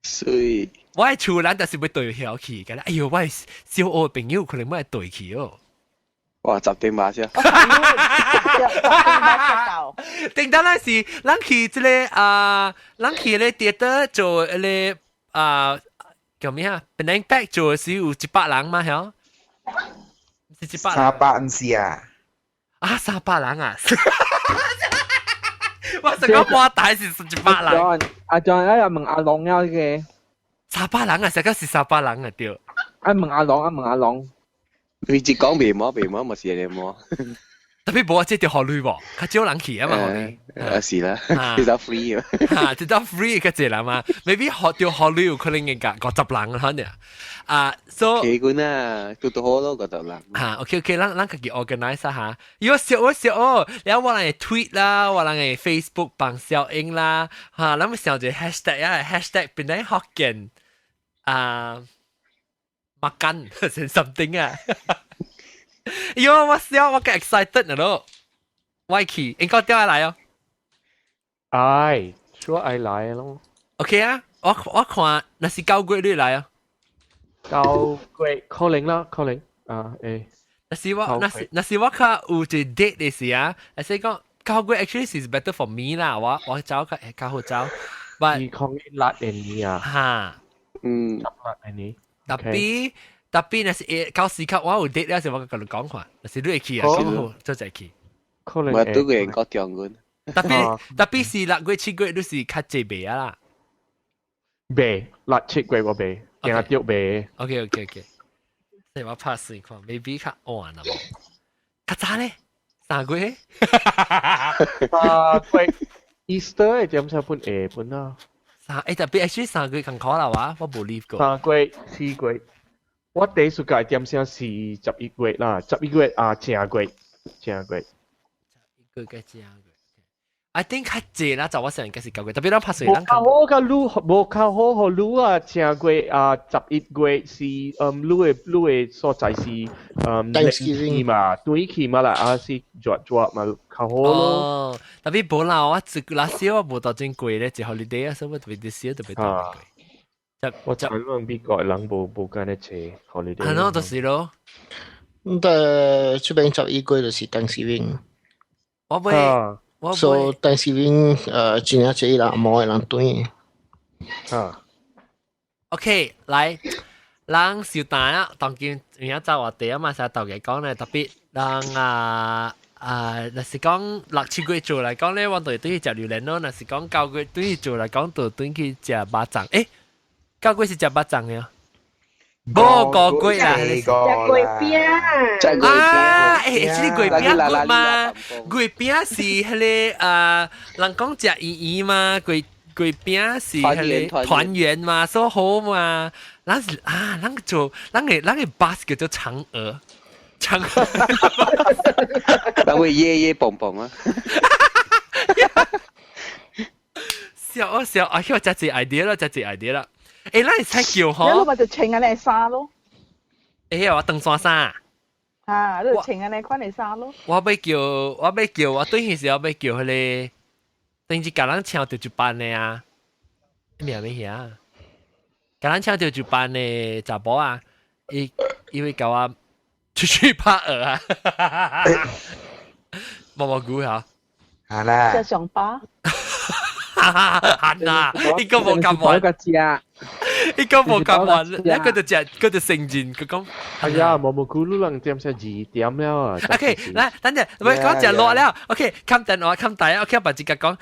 水。我係厝咱，但是要對遐去嘅啦。哎呦，我係小學嘅朋友，可能要對去哦。哇，10點馬先。定得咱是，咱去這個咱去咧theater做咧叫咩啊？檳城 back 做是有100人嘛，係是100人。300是啊。300人啊！我成個波大是100人。阿 John 咧又問阿龍了嘅。300人啊，成個是300人啊，對。問阿龍。你只講別麼，咪是你麼？特別冇即係條學女喎，較少人去啊嘛，是啦，呢度 free 啊，呢度 free 嘅啫啦嘛 ，maybe 學條學女有可能嘅50人可能，so 幾管啊，都好咯，50人。OK，咱自己 organize 下，要笑，然後我哋 tweet 啦，我哋 Facebook 幫小英啦，咱咪上隻 hashtag 啊 ，hashtag 變嚟學見makan something 啊。喲，我笑，我嘅 excited 咯，我去，應該點解嚟哦？說愛來咯。OK 啊，我看那是9月你來啊。9月可能啦，那是我看有一 date 嘅事啊，但是講9月 actually is better for me 啦，我找個較好找。But 講辣嘅你啊。哈。辣嘅你。tapi nasi 到時刻我有 date 了時我跟你講話，那是你會去啊，咁好就再去。可能我都會講中文。tapi 是6月7月都是較濟賣啊啦。賣6、7月我賣，驚掉賣。OK，所以我拍算看 ，maybe 較晚啦冇。較早咧，3月。3月 Easter 點才半下半啊。特別 actually 3月更考啦哇，我冇 leave 過。3月、4月。我第一暑假點先是11月啦，11月正月。I think 較濟啦，就我成日嘅是9月，特別咱拍水，咱無較愈無較好，互愈啊，正月啊11月是愈嘅所在是Thanksgiving 嘛，對起嘛啦，啊是抓嘛較好咯。哦，特別無啦，我自那時我無到真貴咧，就 holiday 啊，所以特別啲少特別多貴。我睇兩美國人無間咧車 holiday。係咯，就是咯。咁但出邊11月就是 Thanksgiving。我會。So Thanksgiving 真係一人冇人對。OK， 來，咱小蛋啊，當見而家就話第一晚成日頭嘅講咧，特別咱若是講6、7月做嚟講咧，我哋都要食榴蓮咯；若是講9月都要做嚟講，就都去食巴掌。誒，9月是食巴掌嘅。冇個月啦，食桂餅啊！誒，桂餅 good 嘛？桂餅是迄個人講食圓圓嘛，桂餅是迄個團圓嘛，所以好嘛。咱是啊，咱做咱嘅 bus 叫做嫦娥，嫦娥。咱會夜蹦蹦啊！笑啊笑啊！呢個真係 idea 啦，真係 idea 啦。誒，咱係使叫嗬？你咪就穿嗰啲衫咯。誒，我登山衫。啊，你就穿嗰啲款嘅衫咯。我要叫，我對陣時我要叫佢哋，等於甲咱搶到一班嘅啊，咩啊？甲咱搶到一班嘅查甫啊，伊會教我出去拍鵝啊，毛菇嚇。係啦。即係上巴。閒啊！呢個冇咁玩，呢個冇咁玩，一個就成人，佢講係啊，毛菇都能點成2點了啊。OK，嚟，等陣，喂，講就落了。OK，冚等大家 OK， 把自己講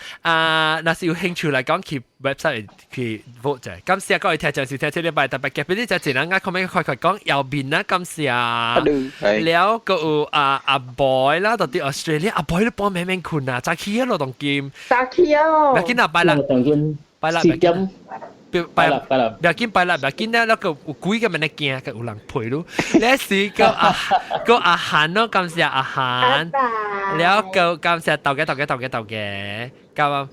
若是有興趣嚟講去 website 去 vote 啫。今時各位聽眾是聽這禮拜特別嘅，俾你就前兩間 comment 快講右邊啦，今時了個有阿 boy 啦，到啲 Australia 阿 boy 都幫命命困啊，扎起啊，攞當劍，扎起啊，唔要緊啊，拜啦，拜啦，4點。拜啦，不要緊咧，那個有幾個人嚟驚，個有人陪咯。你是個阿涵咯，咁是阿涵，แล้ว個咁是豆嘅，咁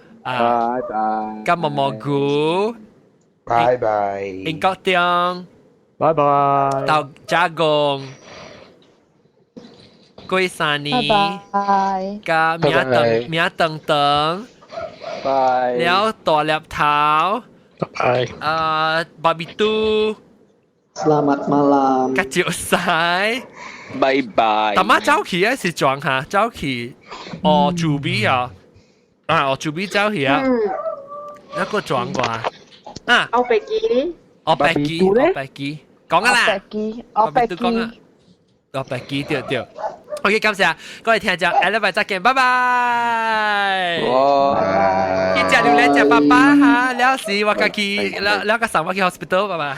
咁蘑菇，拜拜，英國丁，拜拜，豆加工，龜山尼，加名等，แล้วตัวเล็บเท้าBabitu Selamat malam Kacau sai Bye bye 但媽走起是撞下走起主比啊主比走起啊一個撞過啊我白機講啊啦我白機對OK， 感謝各位聽眾，下禮拜再見，拜拜。去食榴蓮食爸爸嚇，了時我家去，了個上我去 hospital，拜拜。